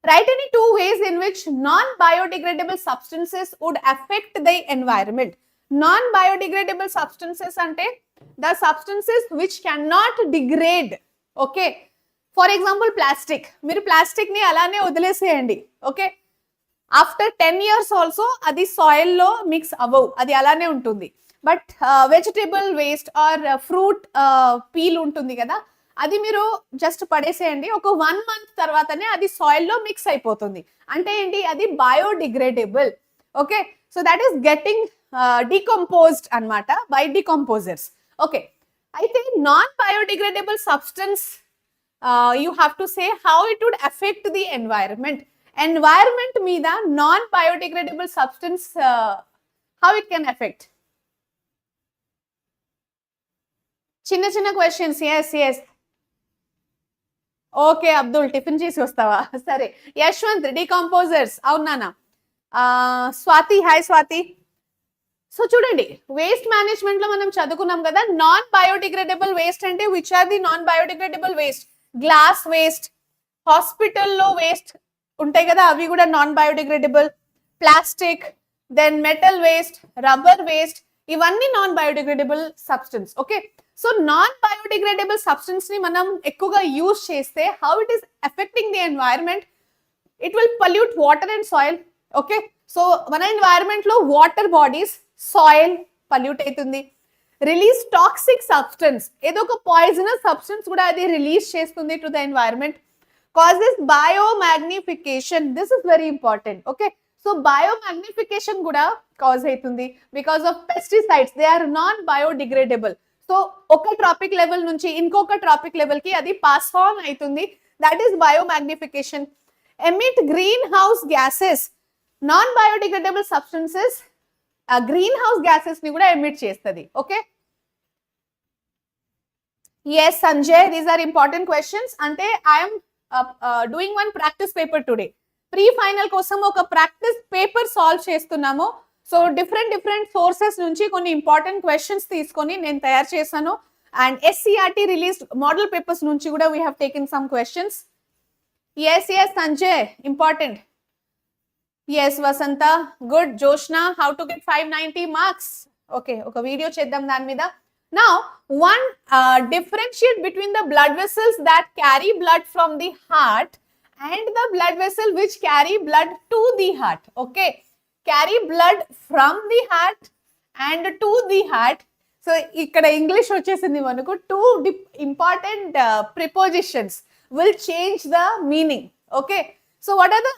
Write any two ways in which non-biodegradable substances would affect the environment. Non-biodegradable substances ante the substances which cannot degrade. Okay. For example, plastic. Meer plastic ni alane వదిలేసేయండి. Okay. After 10 years also adi soil lo mix avvu. Adi alane untundi. But vegetable waste or fruit peel untundi kada, అది మీరు just పడేసేయండి, ఒక 1 month తర్వాతనే అది soil లో mix అయిపోతుంది. అంటే ఏంటి? అది biodegradable. Okay, so that is getting decomposed అన్నమాట బై డీకంపోజర్స్. ఓకే, అయితే non biodegradable substance you have to say how it would affect the environment. Environment మీద non biodegradable substance how it can affect? చిన్న చిన్న questions. Yes yes, okay Abdul, tiffin చేసి వస్తావా? సరే. Yashwanth, decomposers. అవునా? Swathi, hi Swathi. So చూడండి, waste management లో మనం చదువుకున్నాం కదా, నాన్ బయోడిగ్రేడబుల్ వేస్ట్ అంటే which are the non biodegradable waste? Glass waste, హాస్పిటల్లో వేస్ట్ ఉంటాయి కదా, అవి కూడా non biodegradable. Plastic, then metal waste, rubber waste, ఇవన్నీ non biodegradable substance. Okay, so non biodegradable substance ని మనం ఎక్కువగా యూజ్ చేస్తే how it is affecting the environment? It will pollute water and soil. Okay, so మన environment లో water bodies, soil pollute అవుతుంది. Release toxic substance, ఏదో ఒక poisonous substance కూడా అది రిలీజ్ చేస్తుంది to the environment. Causes biomagnification, this is very important. Okay, so biomagnification కూడా cause అవుతుంది because of pesticides, they are non biodegradable. So ఒక trophic level నుంచి ఇంకొక ట్రాపిక్ లెవెల్ కి అది పాస్ ఆన్ అవుతుంది, that is biomagnification. Emit green house gases, non biodegradable substances green house gases ని కూడా ఎమిట్ చేస్తుంది. Okay, yes Sanjay, these are important questions. అంటే I'm doing one practice paper today. Pre final కోసం ఒక practice paper solve చేస్తున్నాము. So different sources నుంచి కొన్ని important questions తీసుకొని నేను తయారు చేశాను. And SCRT released model papers నుంచి కూడా we have taken some questions. Yes Sanjay, important. Yes Vasantha, good. Joshna, how to get 590 marks. Okay, ఒక వీడియో చేద్దాం దాని మీద. Now, one differentiate between the blood vessels that carry blood from the heart and the blood vessel which carry blood to the heart. Okay, carry blood from the heart and to the heart. So ఇక్కడ English వచ్చేసింది మనకు. Two important prepositions will change the meaning. Okay, so what are the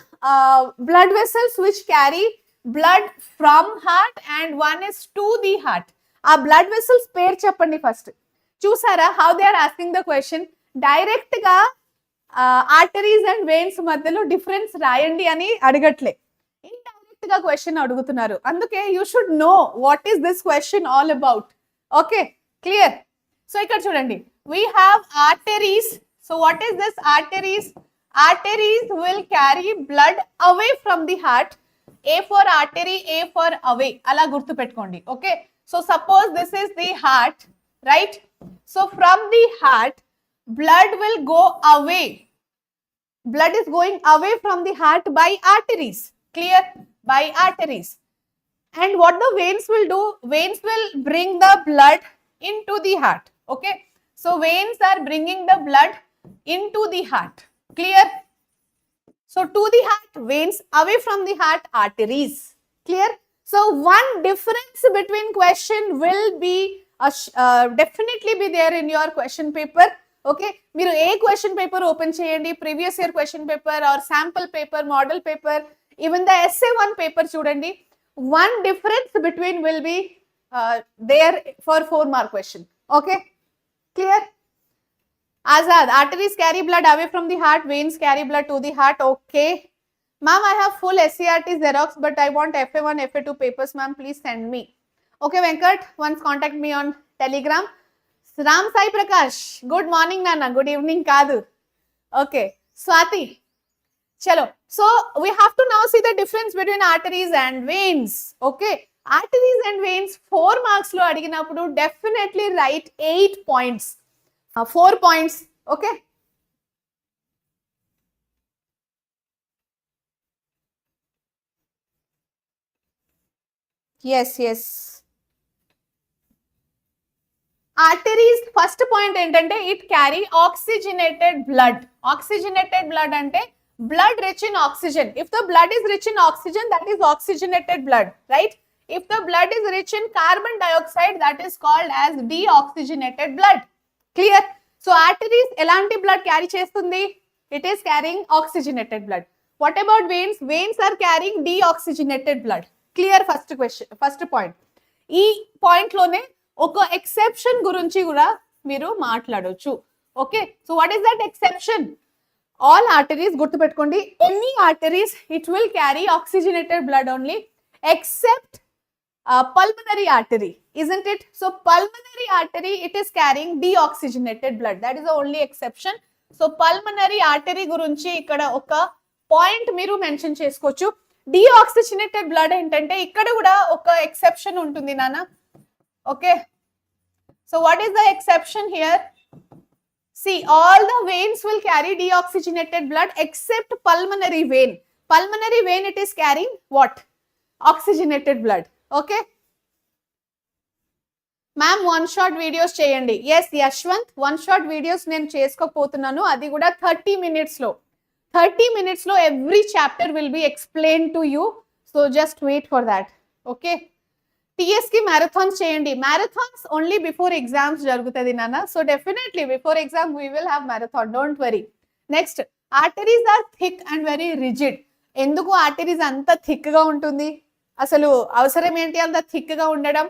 blood vessels which carry blood from heart and one is to the heart? ఆ blood vessels పేరు చెప్పండి first. చూసారా how they are asking the question? Direct గా arteries and veins మధ్యలో difference రాయండి అని అడగట్లే, indirect గా క్వశ్చన్ అడుగుతున్నారు. అందుకే you should know what is this question all about. Okay, clear? So ఇక్కడ చూడండి, we have arteries. So what is this arteries? Arteries will carry blood away from the heart. A for artery, A for away. అలా గుర్తు పెట్టుకోండి. Okay, so suppose this is the heart, right? So from the heart blood will go away. Blood is going away from the heart by arteries. Clear? By arteries. And what the veins will do? Veins will bring the blood into the heart. Okay, so veins are bringing the blood into the heart. Clear? So to the heart, veins; away from the heart, arteries. Clear? So one difference between question will be definitely be there in your question paper. Okay, మీరు ఏ question paper open చేయండి, previous year question paper or sample paper, model paper, even the essay 1 paper చూడండి, one difference between will be there for 4 mark question. Okay, clear? Azad, arteries carry blood away from the heart, veins carry blood to the heart. Okay, ma'am, I have full SCRT Xerox, but I want FA1, FA2 papers, ma'am, please send me. Okay, Venkat, once contact me on Telegram. Ram Sai Prakash, good morning Nana, good evening Kadu. Okay, Swati, chalo. So we have to now see the difference between arteries and veins. Okay, arteries and veins 4 marks lo adiginappudu definitely write 8 points. 4 points. Okay, yes. Arteries first point ఏంటంటే it carry oxygenated blood. Oxygenated blood అంటే blood rich in oxygen. If the blood is rich in oxygen, that is oxygenated blood, right? If the blood is rich in carbon dioxide, that is called as deoxygenated blood. Clear? So arteries elanti blood carry చేస్తుంది? It is carrying oxygenated blood. What about veins? Veins are carrying deoxygenated blood. Clear? First question, first point. ఈ point లోనే ఒక exception గురించి కూడా మీరు మాట్లాడొచ్చు. Okay, so what is that exception? All arteries గుర్తు పెట్టుకోండి, any arteries it will carry oxygenated blood only except pulmonary artery, isn't it? So pulmonary artery, it is carrying deoxygenated blood. That is the only exception. So pulmonary artery గురించి ఇక్కడ ఒక point మీరు mention చేసుకోవచ్చు. deoxygenated blood ఏంటంటే ఇక్కడ కూడా ఒక exception ఉంటుంది నాన్న. Okay, so what is the exception here? See, all the veins will carry deoxygenated blood except pulmonary vein. Pulmonary vein, it is carrying what? Oxygenated blood. Okay, ma'am, one shot videos చేయండి. yes Yashwant, one shot videos నేను చేసుకోపోతున్నాను, అది కూడా 30 minutes లో. 30 minutes లో every chapter will be explained to you, so just wait for that. Okay, TS కి marathons చేయండి. Marathons only before exams జరుగుతుంది నాన్న, so definitely before exam we will have marathon, don't worry. Next, arteries are thick and very rigid. ఎందుకు arteries అంత thick గా ఉంటుంది? అసలు అవసరం ఏంటి అంత థిక్ గా ఉండడం?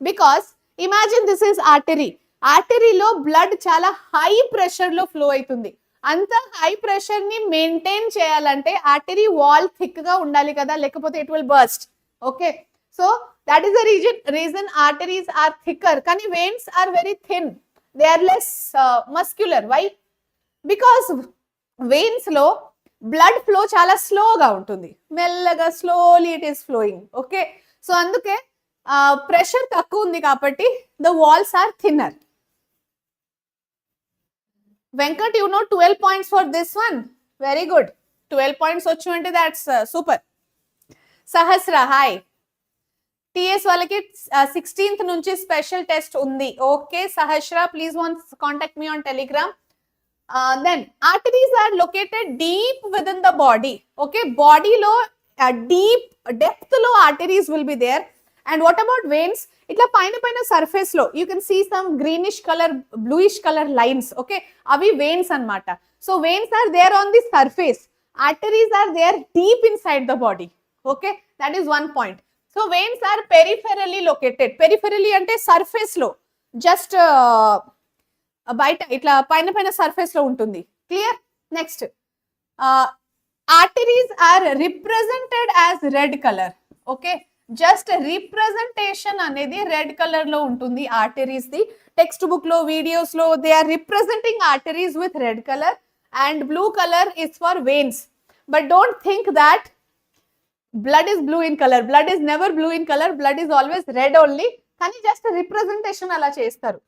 Because imagine this is artery. ఆర్టరీలో బ్లడ్ చాలా హై ప్రెషర్ లో ఫ్లో అవుతుంది. అంత హై ప్రెషర్ ని మెయింటైన్ చేయాలంటే ఆర్టరీ వాల్ థిక్ గా ఉండాలి కదా, లేకపోతే it will burst. Okay, so that is the reason arteries are thicker. కానీ veins are very thin, they are less muscular. Why? Because veins లో బ్లడ్ ఫ్లో చాలా స్లోగా ఉంటుంది, మెల్లగా slowly it is flowing. Okay, so అందుకే pressure తక్కువ ఉంది కాబట్టి the walls are thinner. Venkat, you know 12 points for this one. Very good, 12 points వచ్చు అంటే that's super. Sahasra, hi. TS వాళ్ళకి 16th నుంచి స్పెషల్ టెస్ట్ ఉంది. Okay Sahasra, please once contact me on Telegram. Then arteries are located deep within the body. Okay, body lo deep depth lo arteries will be there, and what about veins? ఇట్లా పైన పైన surface లో you can see some greenish colour, bluish colour lines. Okay, అవి veins అన్నమాట. So veins are there on the surface, arteries are there deep inside the body. Okay, that is one point. So veins are peripherally located. Peripherally ante surface lo, just బయట ఇట్లా పైన పైన surface లో ఉంటుంది. Clear? Next, arteries are represented as red color. Okay, just representation అనేది red colour లో ఉంటుంది arteries ది. టెక్స్ట్ బుక్ లో, వీడియోస్ లో they are representing arteries with red colour and blue color is for veins. But don't think that blood is blue in color. Blood is never blue in color. Blood is always red only. కానీ just representation అలా చేస్తారు.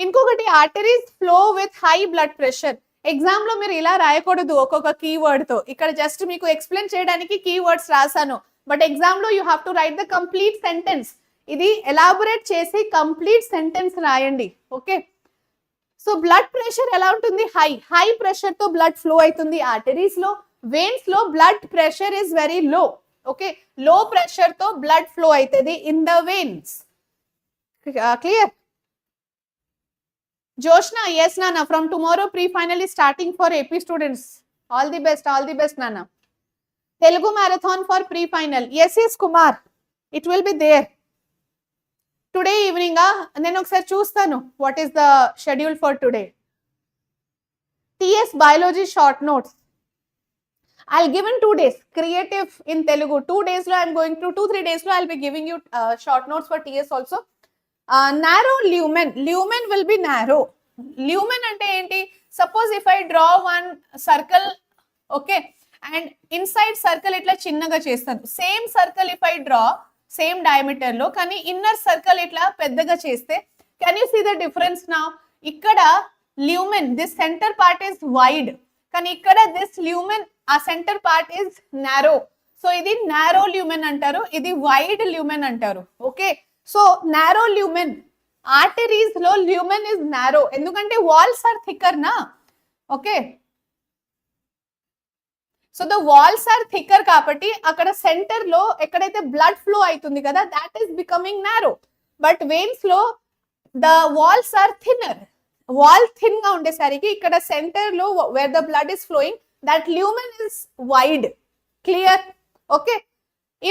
ఇంకొకటి, arteries flow with high blood pressure. Exam లో మీరు ఇలా రాయకూడదు ఒక్కొక్క keyword తో. ఇక్కడ జస్ట్ మీకు ఎక్స్ప్లెయిన్ చేయడానికి కీవర్డ్స్ రాసాను, బట్ ఎగ్జామ్ లో you have to right the complete sentence. ఇది ఎలాబొరేట్ చేసి కంప్లీట్ సెంటెన్స్ రాయండి. ఓకే, సో బ్లడ్ ప్రెషర్ ఎలా ఉంటుంది? హై ప్రెషర్ తో బ్లడ్ ఫ్లో అవుతుంది ఆర్టరీస్ లో. వెయిన్స్ లో blood pressure is very low. Okay, లో ప్రెషర్ తో బ్లడ్ ఫ్లో అవుతుంది in the veins. Clear? Joshna, yes Nana, from tomorrow pre-final is starting for AP students. All the best Nana. Telugu marathon for pre-final. Yes Kumar, it will be there. Today evening నేను ఒకసారి చూస్తాను what is the schedule for today. TS biology short notes I will give in 2 days. Creative in Telugu 2 days లో I'm going to 2-3 days లో I will be giving you short notes for TS also. Narrow lumen. Lumen will be narrow. Lumen అంటే ఏంటి? Suppose if I draw one circle, okay, and inside circle ఇట్లా చిన్నగా చేస్తాను. Same circle if I draw same diameter లో, కానీ inner circle ఇట్లా పెద్దగా చేస్తే, can you see the difference now? ఇక్కడ lumen, this centre part is wide, కానీ ఇక్కడ దిస్ ల్యూమెన్, ఆ centre part is narrow. So ఇది నారో ల్యూమెన్ అంటారు, ఇది వైడ్ ల్యూమెన్ అంటారు. Okay, so narrow lumen. Arteries లో ల్యూమెన్ ఇస్ నారో, ఎందుకంటే వాల్స్ ఆర్ థిక్కర్ నా. Okay, so the walls are thicker కాబట్టి అక్కడ సెంటర్ లో ఎక్కడైతే బ్లడ్ ఫ్లో అవుతుంది కదా, that is becoming narrow. But veins లో the walls are thinner. Wall thin గా ఉండేసరికి ఇక్కడ సెంటర్ లో where the blood is flowing, that lumen is wide. Clear? Okay,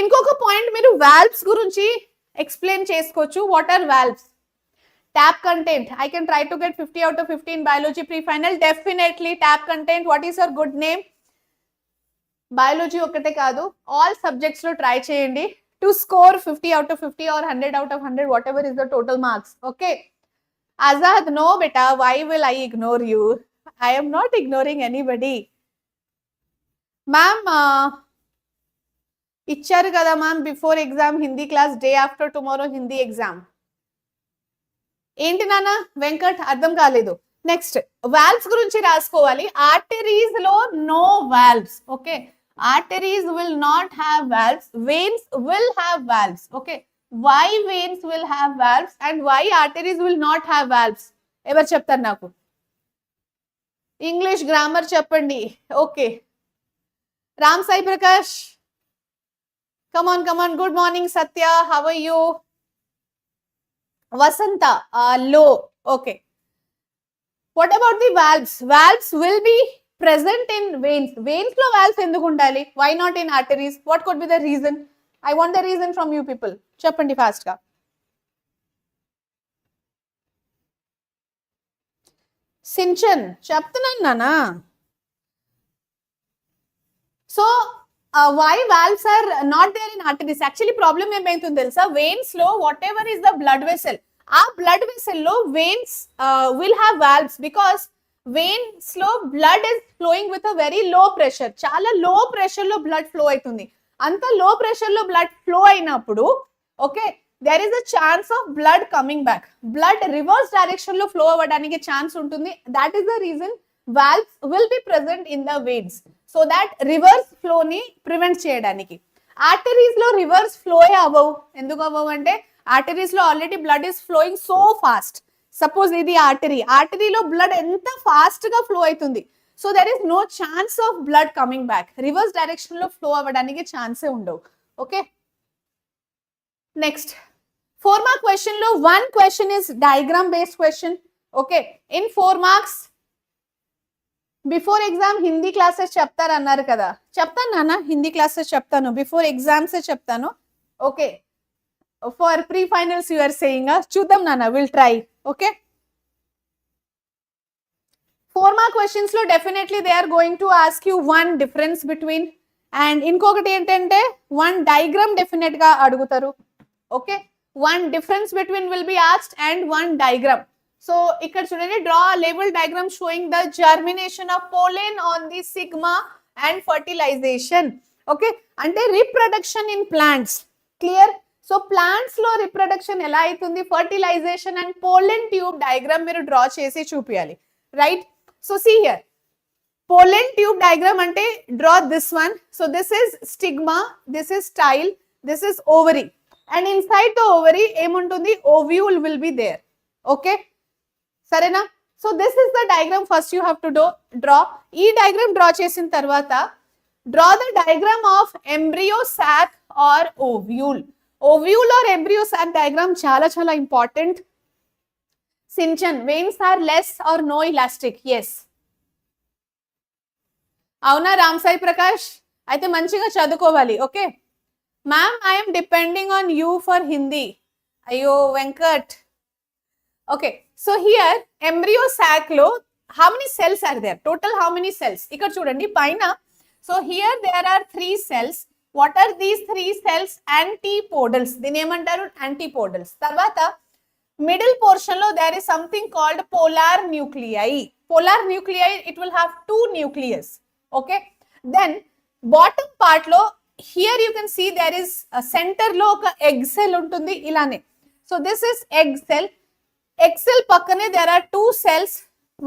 ఇంకొక పాయింట్ మీరు వాల్వ్స్ గురించి ఎక్స్ప్లెయిన్ చేసుకోవచ్చు. What are valves? Tap content. I can try to get 50 out of 50 in biology pre-final. Definitely tap content. What is your good name? Biology ఒకటే కాదు, all subjects లో try చేయండి to score 50 out of 50 or 100 out of 100, whatever is the total marks. Okay, Azad, no beta, why will I ignore you? I am not ignoring anybody. Ma'am, ఇచ్చారు కదా ma'am before exam Hindi class, day after tomorrow Hindi exam. ఏంటి నాన్న వెంకట్, అర్థం కాలేదు. Next, valves గురించి రాసుకోవాలి. Arteries లో no valves. Okay, arteries will not have valves, veins will have valves. Okay, why veins will have valves and why arteries will not have valves? ఎవరు చెప్తారు నాకు? ఇంగ్లీష్ గ్రామర్ చెప్పండి. Okay, Ram Sai Prakash, come on, good morning Satya, how are you? Vasanta, low. Okay, what about the valves? Valves will be present in veins. Veins lo valves enduku undali? Why not in arteries? What could be the reason? I want the reason from you people. Cheppandi fast ga. Sinchan cheptunanu nana. So why valves are not there in arteries? Actually problem em aitundi telusa, veins lo whatever is the blood vessel, aa blood vessel lo veins will have valves because veins లో blood is flowing with a very low pressure. చాలా లో pressure లో blood flow అవుతుంది. అంత low pressure లో blood flow అయినప్పుడు, okay, there is a chance of blood coming back. Blood reverse direction లో flow అవ్వడానికి ఛాన్స్ ఉంటుంది. That is the reason valves will be present in the veins, so that reverse flow ని prevent చేయడానికి. Arteries లో reverse flow అవ్వవు. ఎందుకు అవ్వవు అంటే ఆర్టరీస్ లో already blood is flowing so fast. Suppose ఇది ఆర్టరీలో బ్లడ్ ఎంత ఫాస్ట్ గా ఫ్లో అవుతుంది. So there is no chance of blood coming back. Reverse direction లో ఫ్లో అవ్వడానికి ఛాన్సే ఉండవు. Okay, next, 4 mark question lo one question is diagram based question. Okay, in 4 marks before exam Hindi classes చెప్తారు అన్నారు కదా, చెప్తాను నాన్న, హిందీ క్లాసెస్ చెప్తాను, బిఫోర్ ఎగ్జామ్స్ చెప్తాను. Okay, for pre finals you are saying, చూద్దాం నాన్న, will try. Okay, 4 mark questions లో definitely they are going to ask you one difference between, and ఇంకొకటి ఏంటంటే వన్ డయాగ్రామ్ డెఫినెట్ గా అడుగుతారు. Okay, one difference between will be asked and one diagram. So ఇక్కడ చూడండి, draw label diagram showing the germination of pollen on the sigma and fertilization. Okay, అంటే reproduction in plants. Clear? So plants లో reproduction ఎలా అవుతుంది, fertilization and pollen tube diagram మీరు draw చేసి చూపించాలి. Right? So see here, pollen tube diagram అంటే draw this one. So this is stigma, this is style, this is ovary, and inside the ovary ఏముంటుంది, ovule will be there. Okay, సరేనా? So this is the diagram first you have to draw. ఈ diagram draw చేసిన తర్వాత draw the diagram of embryo sac or ovule. Ovule or embryo sac diagram చాలా చాలా important. Sinchan, veins are less or no elastic? Yes. అవునా రామ్ సాయి ప్రకాష్? అయితే మంచిగా చదువుకోవాలి. Okay ma'am, I'm depending on you for Hindi. అయ్యో Venkat. Okay, so here embryo sac lo how many cells are there? Total how many cells? Ikkada chudandi paina. So here there are 3 cells. What are these 3 cells? Antipodals. Dini emantaru? Antipodals. Tarvata middle portion lo there is something called polar nuclei. Polar nuclei, it will have 2 nucleus. Okay, then bottom part lo here you can see there is a center lo oka egg cell untundi ilane. So this is egg cell. Egg cell pakkane there are 2 cells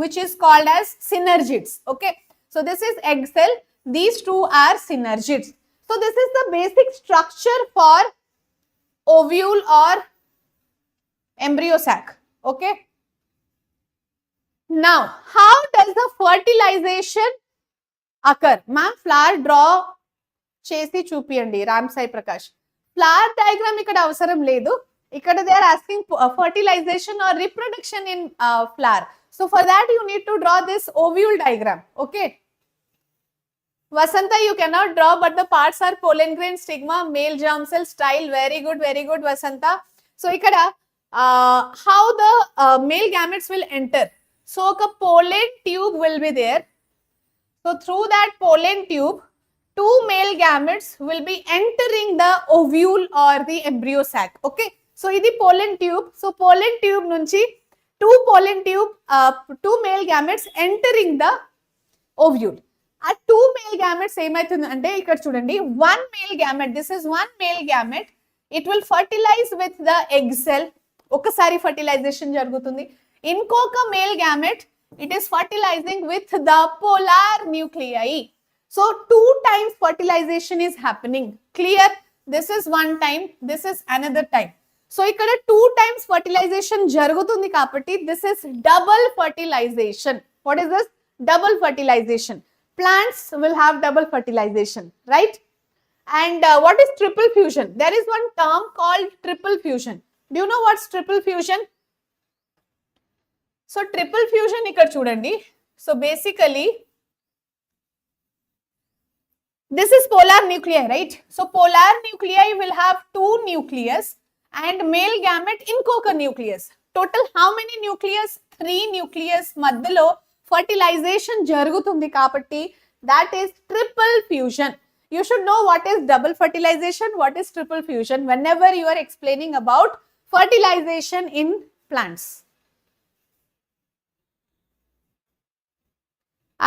which is called as synergids. Okay, so this is egg cell, these 2 are synergids. So this is the basic structure for ovule or embryo sac. Okay, now how does the fertilization occur? Ma'am, flower draw chesi chupiyandi Ram Sai Prakash. Flower diagram ikkada avasaram ledu. Ikkada they are asking fertilization or reproduction in flower. So for that you need to draw this ovule diagram. Okay, Vasanta, you cannot draw, but the parts are pollen grain, stigma, male germ cell, style. Very good Vasanta. So ikkada how the male gametes will enter. So a pollen tube will be there. So through that pollen tube 2 male gametes will be entering the ovule or the embryo sac. Okay, so ఇది pollen tube. So pollen tube నుంచి 2 male gametes entering the ovule. ఆ 2 male gametes ఏమైతుంది అంటే ఇక్కడ చూడండి, 1 male gamete, this is 1 male gamete, it will fertilize with the egg cell. ఒకసారి fertilisation జరుగుతుంది. ఇంకొక male gamete, it is fertilizing with the polar nuclei. So 2 times fertilization is happening. Clear? This is 1 time, this is another time. So ikkada 2 times fertilization jarugutundi kabatti this is double fertilization. What is this? Double fertilization. Plants will have double fertilization, right? And what is triple fusion? There is one term called triple fusion. Do you know what's triple fusion? So triple fusion ikkada chudandi. So basically this is polar nuclei, right? So polar nuclei will have 2 nucleus and male gamete inkoka nucleus. Total how many nucleus? 3 nucleus madhyalo fertilization jarugutundi kabatti that is triple fusion. You should know what is double fertilization, what is triple fusion whenever you are explaining about fertilization in plants.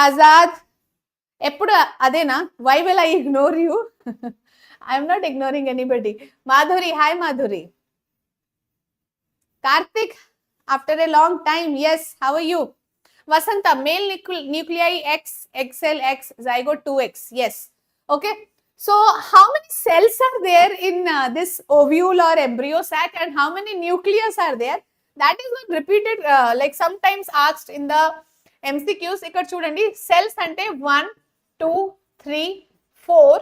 Azad, ఎప్పుడు అదేనా? Why will I ignore you? I am not ignoring anybody. Madhuri, hi Madhuri. Karthik, after a long time, yes, how are you? Vasanta, male nuclei X, egg cell X, zygote 2X, yes. Okay, so how many cells are there in this ovule or embryo sac and how many nucleus are there? That is not repeated, like sometimes asked in the MCQs. Ikkada chudandi, cells ante 1, 2, 3, 4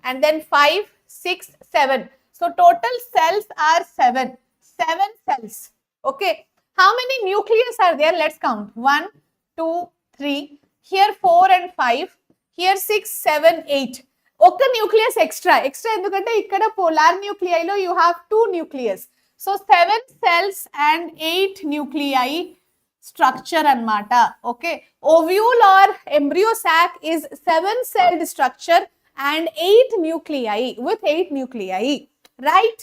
and then 5, 6, 7. So total cells are 7. 7 cells. Okay, how many nucleus are there? Let's count. 1 2 3, here 4 and 5, here 6 7 8. ఒక nucleus extra ఎందుకంటే ఇక్కడ polar న్యూక్లియైలో you have 2 nucleus. So 7 cells and 8 nuclei structure అన్నమాట. Okay, ovule or embryo sac is 7-celled structure and 8 nuclei with 8 nuclei, right?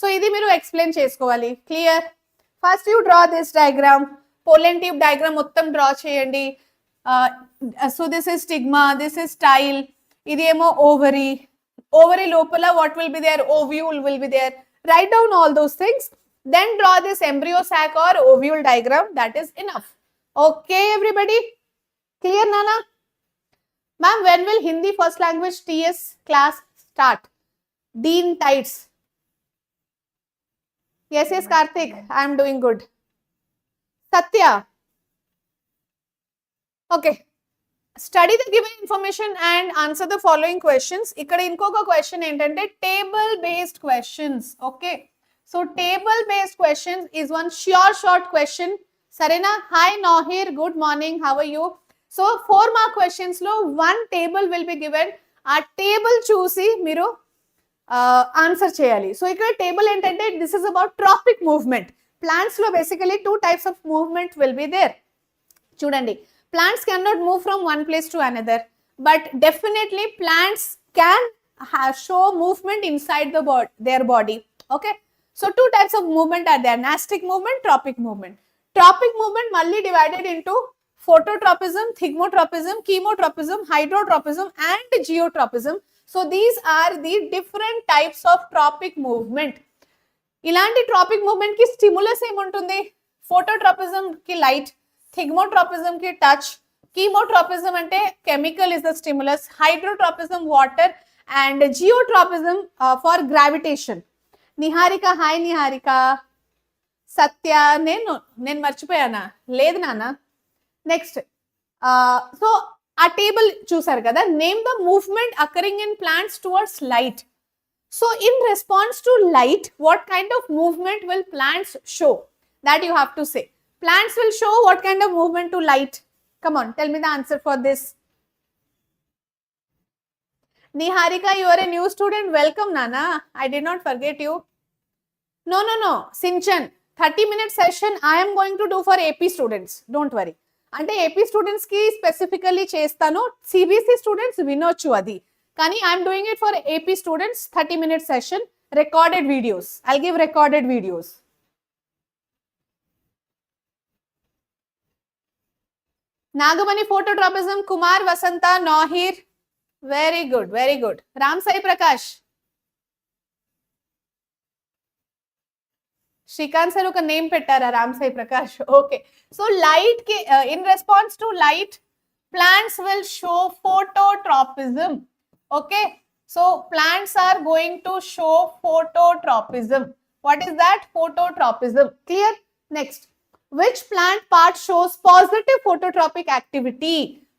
So ఇది మీరు explain చేసుకోవాలి. Clear? First you draw this diagram, pollen tube diagram మొత్తం draw చేయండి. So this is stigma, this is style, ఇది ఏమో ovary, ovary లోపల what will be there? Ovule will be there. Write down all those things, then draw this embryo sac or ovule diagram. That is enough. Okay, everybody? Clear, Nana? Ma'am, when will Hindi first language TS class start? Dean Tights. Yes, Karthik, I am doing good. Satya. Okay. Study the given information and answer the following questions. Ikkada inkoka question entante table based questions. Okay, so table based questions is one short question. Sarena? Hi Nohir, good morning, how are you? So 4 mark questions lo one table will be given. Aa table చూసి మీరు answer చేయాలి. So ఇక్కడ table ఏంటంటే this is about tropic movement. Plants లో basically 2 types of movement will be there. చూడండి, plants cannot move from one place to another, but definitely plants can show movement inside their body. Okay, so 2 types of movement are there: nastic movement, tropic movement. Tropic movement malli divided into phototropism, thigmotropism, chemotropism, hydrotropism and geotropism. So these are the different types of tropic movement. ఇలాంటి trophic movement కి stimulus ఏముంటుంది? Phototropism కి light, thigmotropism ki touch, chemotropism ante chemical is the stimulus, hydrotropism water and geotropism for gravitation. Niharika, hi Niharika. Satya, nenu marchipoyana ledhu nana. Next, so a table choosaru kada, name the movement occurring in plants towards light. So in response to light, what kind of movement will plants show? That you have to say. Plants will show what kind of movement to light? Come on, tell me the answer for this. Niharika, you are a new student. Welcome, Nana. I did not forget you. No. Sinchan, 30-minute session I am going to do for AP students. Don't worry. Ante AP students ki specifically chestanu. CBSE students vinochu adi. Kani I am doing it for AP students. 30-minute session, recorded videos. I'll give recorded videos. Nagamani, phototropism, Kumar, Vasanta, Nohir. Very good, very good. Ram Sai Prakash. Shrikant sir oka name pettara, Ram Sai Prakash. Okay. So light ki, in response to light, plants will show phototropism. Okay. So plants are going to show phototropism. What is that? Phototropism. Clear? Next. Which plant part shows positive phototropic activity?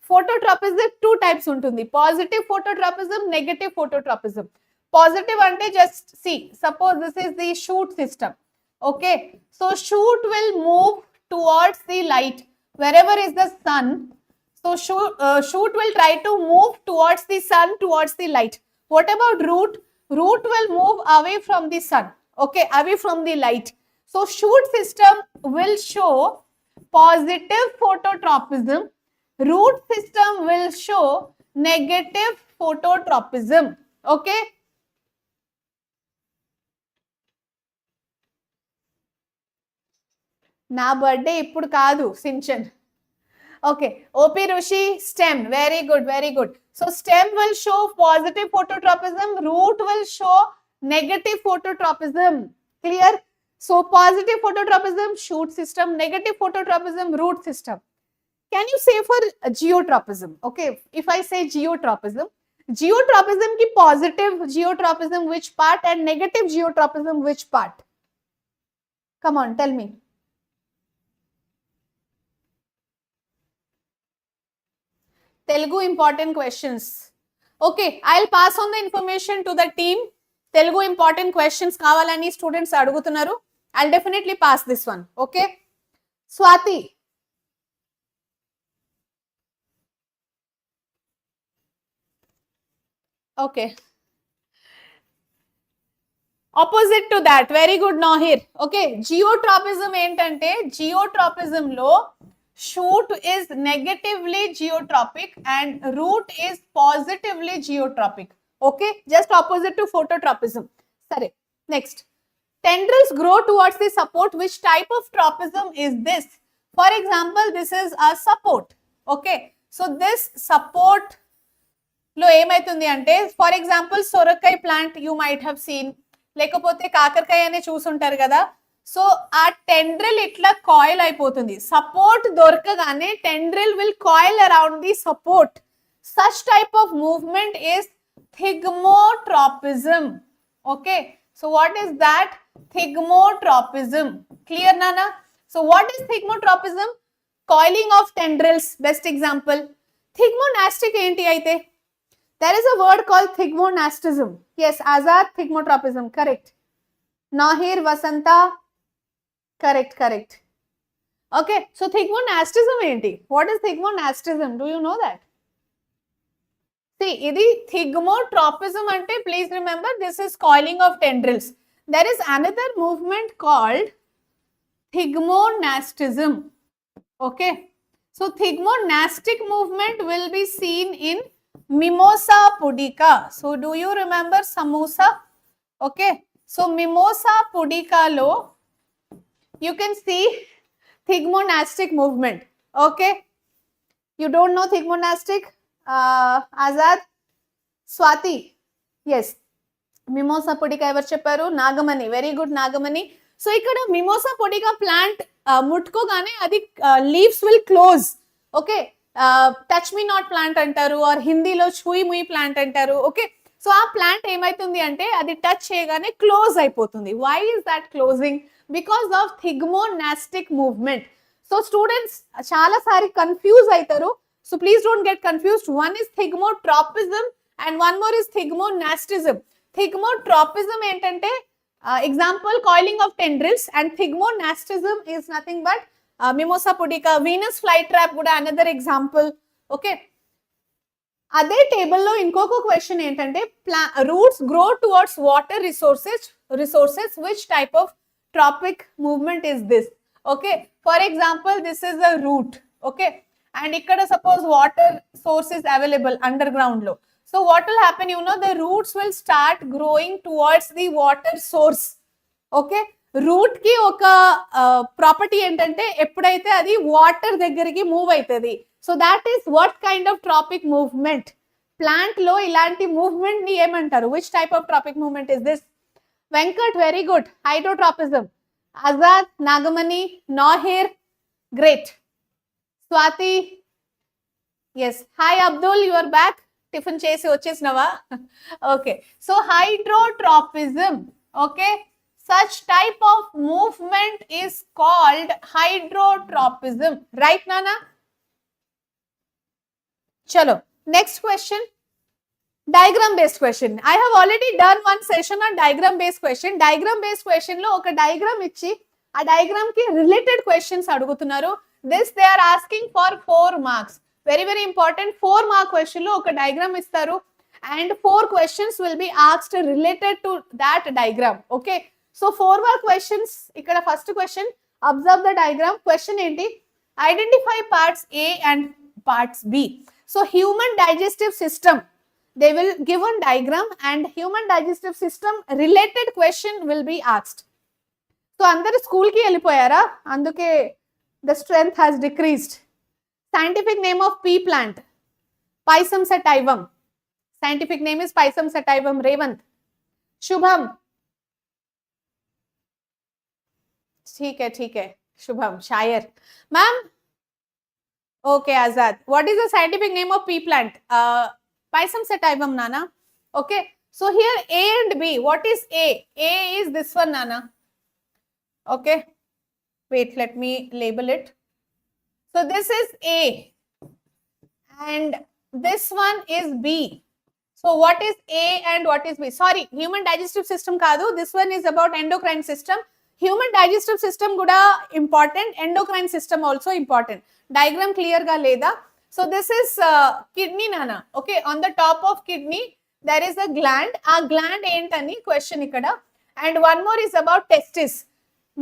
Phototropism 2 types untundi. Positive phototropism, negative phototropism. Positive ante just see, suppose this is the shoot system. Okay, so shoot will move towards the light wherever is the sun. So shoot will try to move towards the sun, towards the light. What about root? Root will move away from the sun. Okay, away from the light. So shoot system will show positive phototropism. Root system will show negative phototropism. Okay. Na birthday ippudu kaadu, Sinchan. Okay. OP Rushi, stem. Very good, very good. So stem will show positive phototropism. Root will show negative phototropism. Clear? So positive phototropism, shoot system, negative phototropism, root system. Can you say for geotropism? Okay, if I say geotropism ki positive geotropism which part and negative geotropism which part? Come on, tell me. Telugu important questions. Okay, I'll pass on the information to the team. Telugu important questions కావాలని students అడుగుతున్నారు. I'll definitely pass this one. Okay. Swati. Okay. Opposite to that, very good Nahir. Okay, geotropism ఏంటంటే geotropism లో shoot is negatively geotropic and root is positively geotropic. Okay, just opposite to phototropism. Sorry. Next, tendrils grow towards the support. Which type of tropism is this? For example, this is a support. Okay, so this support లో ఏమైతుంది అంటే, for example సొరకాయ plant you might have seen, లేకపోతే కాకరకాయ అనే చూసుంటారు కదా. So ఆ టెండ్రిల్ ఇట్లా కాయిల్ అయిపోతుంది. సపోర్ట్ దొరకగానే tendril will coil around the support. Such type of movement is thigmotropism. Okay, so what is that? thigmotropism. Clear నానా? So what is thigmotropism? Coiling of tendrils. Best example. thigmonastic ఏంటి అయితే? There is a word called thigmonastism. Yes, Azad, thigmotropism. Correct. Nahir, Vasanta. Correct. Okay, so thigmonastism enti? What is thigmonastism? Do you know that? See, idi thigmotropism ante, please remember, this is coiling of tendrils. There is another movement called thigmonastism. Okay, so thigmonastic movement will be seen in Mimosa pudica. So do you remember samosa? Okay, so Mimosa pudica lo you can see thigmonastic movement. Okay, you don't know thigmonastic? Azad, Swati. Yes, Mimosa pudica ever chepparu? Nagamani. Very good, Nagamani. So ikkada Mimosa pudica plant mutkogane adi leaves will close. Okay, touch me not plant అంటారు, or హిందీలో ఛూయి ముయి plant అంటారు. Okay, so ఆ plant ఏమైతుంది అంటే అది touch చేయగానే క్లోజ్ అయిపోతుంది. Why is that closing? Because of thigmonastic movement. So students చాలా సారి కన్ఫ్యూజ్ అవుతారు. So please don't get confused. One is thigmotropism and one more is thigmonastism. Thigmotropism ఏంటంటే example coiling of tendrils, and thigmonastism is nothing but Mimosa pudica. Venus flytrap kuda another example. Okay, అదే టేబుల్లో ఇంకొక question ఏంటంటే, roots grow towards water resources which type of tropic movement is this? Okay, for example this is a root. Okay, and ఇక్కడ suppose water source is available underground లో. So what will happen? You know the roots will start growing towards the water source. Okay, root కి ఒక property ఏంటంటే ఎప్పుడైతే అది water దగ్గరికి move అవుతుంది. So that is what kind of tropic movement? Plant లో ఇలాంటి మూవ్మెంట్ ని ఏమంటారు? Which type of tropic movement is this? Venkat, very good. Hydrotropism. Azad, Nagamani, Nahir, great. Swathi, yes. Hi Abdul, you are back. Tiffin చేసి వచ్చేసినవా? Okay, so hydrotropism. Okay, such type of movement is called hydrotropism. Right, Nana? Chalo, next question. Diagram based question. I have already done one session on diagram based question. Diagram based question lo oka diagram ichi aa diagram ki related questions adugutunnaru. This they are asking for 4 marks. Very very important. 4 mark question lo oka diagram istaru and 4 questions will be asked related to that diagram. Okay, so 4 mark questions. ikkada first question, observe the diagram. Question enti? Identify parts A and parts B. So human digestive system, they will give one diagram and human digestive system related question will be asked. So andaru school ki vellipoyara, anduke the strength has decreased. Scientific name of pea plant, Pisum sativum. Scientific name is Pisum sativum. Revant. Shubham, ठीक है शुभम. शायर ma'am. Okay, Azad, what is the scientific name of P plant? Pisum sativum, Nana. Okay, so here A and B, what is A? A is this one, Nana. Okay, wait, let me label it. So this is A and this one is B. So what is A and what is B? Sorry, human digestive system kadu. This one is about endocrine system. Human digestive system కూడా important, endocrine system also important. Diagram clear గా లేదా? So this is kidney నానా. Okay, on the top of kidney there is a gland. ఆ gland ఏంటని question ఇక్కడ. And one more is about testis,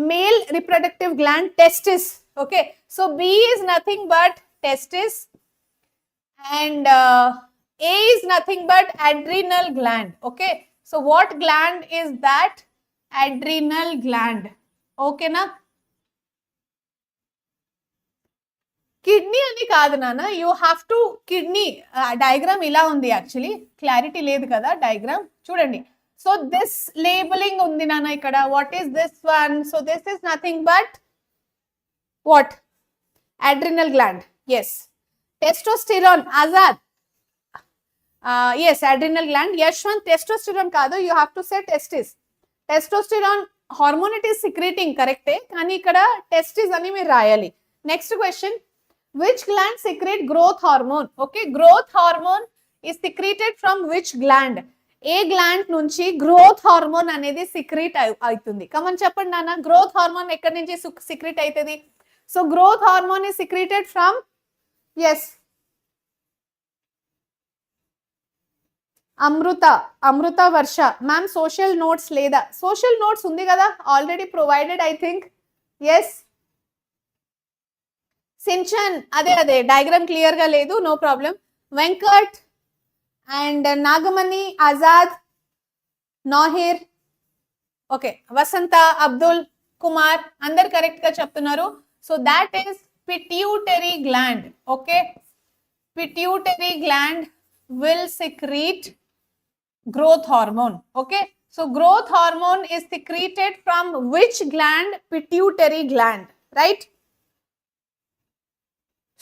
male reproductive gland testis. Okay, so B is nothing but testis and A is nothing but adrenal gland. Okay, so what gland is that? Adrenal gland. Okay na? Kidney అని కాదు నాన్న, you have to kidney diagram ఇలా ఉంది, actually clarity లేదు కదా diagram చూడండి. So this labelling ఉంది నాన్న ఇక్కడ. What is this one? So this is nothing but what? Adrenal gland. Yes. Testosterone Azad. Yes, adrenal gland. Yashwanth, testosterone కాదు, you have to say testis. Testosterone hormone it is secreting, కరెక్టే, కానీ ఇక్కడ testis అని మీరు రాయాలి. Next question, which gland secrete growth hormone? Okay, growth hormone is secreted from which gland? ఏ gland నుంచి growth hormone అనేది సిక్రీట్ అవుతుంది? కమన్ చెప్పండి నాన్న, గ్రోత్ హార్మోన్ ఎక్కడి నుంచి సిక్రీట్ అవుతుంది? So growth hormone is secreted from, yes, Amrutha Varsha. Ma'am social notes లేదా? సోషల్ నోట్స్ ఉంది కదా, already provided I think. Yes, Sinchan, అదే డయాగ్రామ్ క్లియర్ గా లేదు, no problem. Venkat and Nagamani, Azad, Nahir, okay, Vasantha, Abdul Kumar, అందరు కరెక్ట్ గా చెప్తున్నారు. So that is pituitary gland. Okay, pituitary gland will secrete growth hormone. Okay, so growth hormone is secreted from which gland? Pituitary gland, right?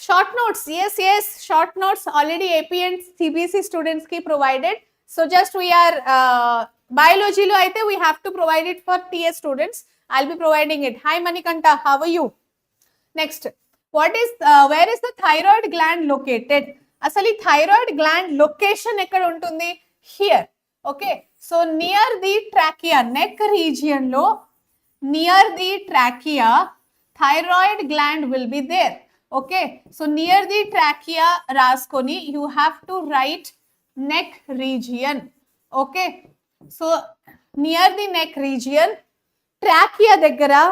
Short notes, yes, short notes already AP and CBSE students ki provided. So just we are biology lo aithe we have to provide it for TS students. I'll be providing it. Hi Manikanta, how are you? Next, what is where is the thyroid gland located? Asali thyroid gland location ekkada untundi? Here. Okay, so near the trachea, neck region lo, near the trachea, thyroid gland will be there. Okay, so near the trachea raskoni, you have to write neck region. Okay, so near the neck region, trachea daggara,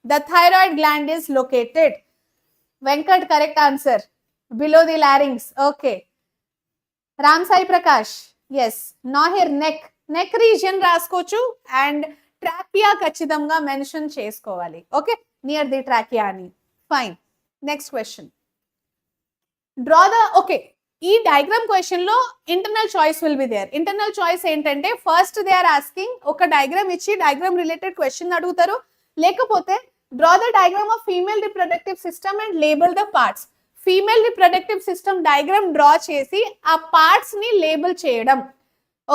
the thyroid gland is located. Venkat, correct answer. Below the larynx. Okay, Ram Sai Prakash, yes. Nahir, neck region raskochu and trachea kachidamga mention chesukovali. Okay, near the trachea ani. Fine. Next question. Draw the, okay, ఈ diagram question లో internal choice will be there. Internal choice ఏంటంటే first they are asking ఒక diagram ఇచ్చి diagram related question అడుగుతారు, లేకపోతే draw the diagram of female reproductive system and label the parts. Female reproductive system diagram draw చేసి ఆ parts ని label చేయడం.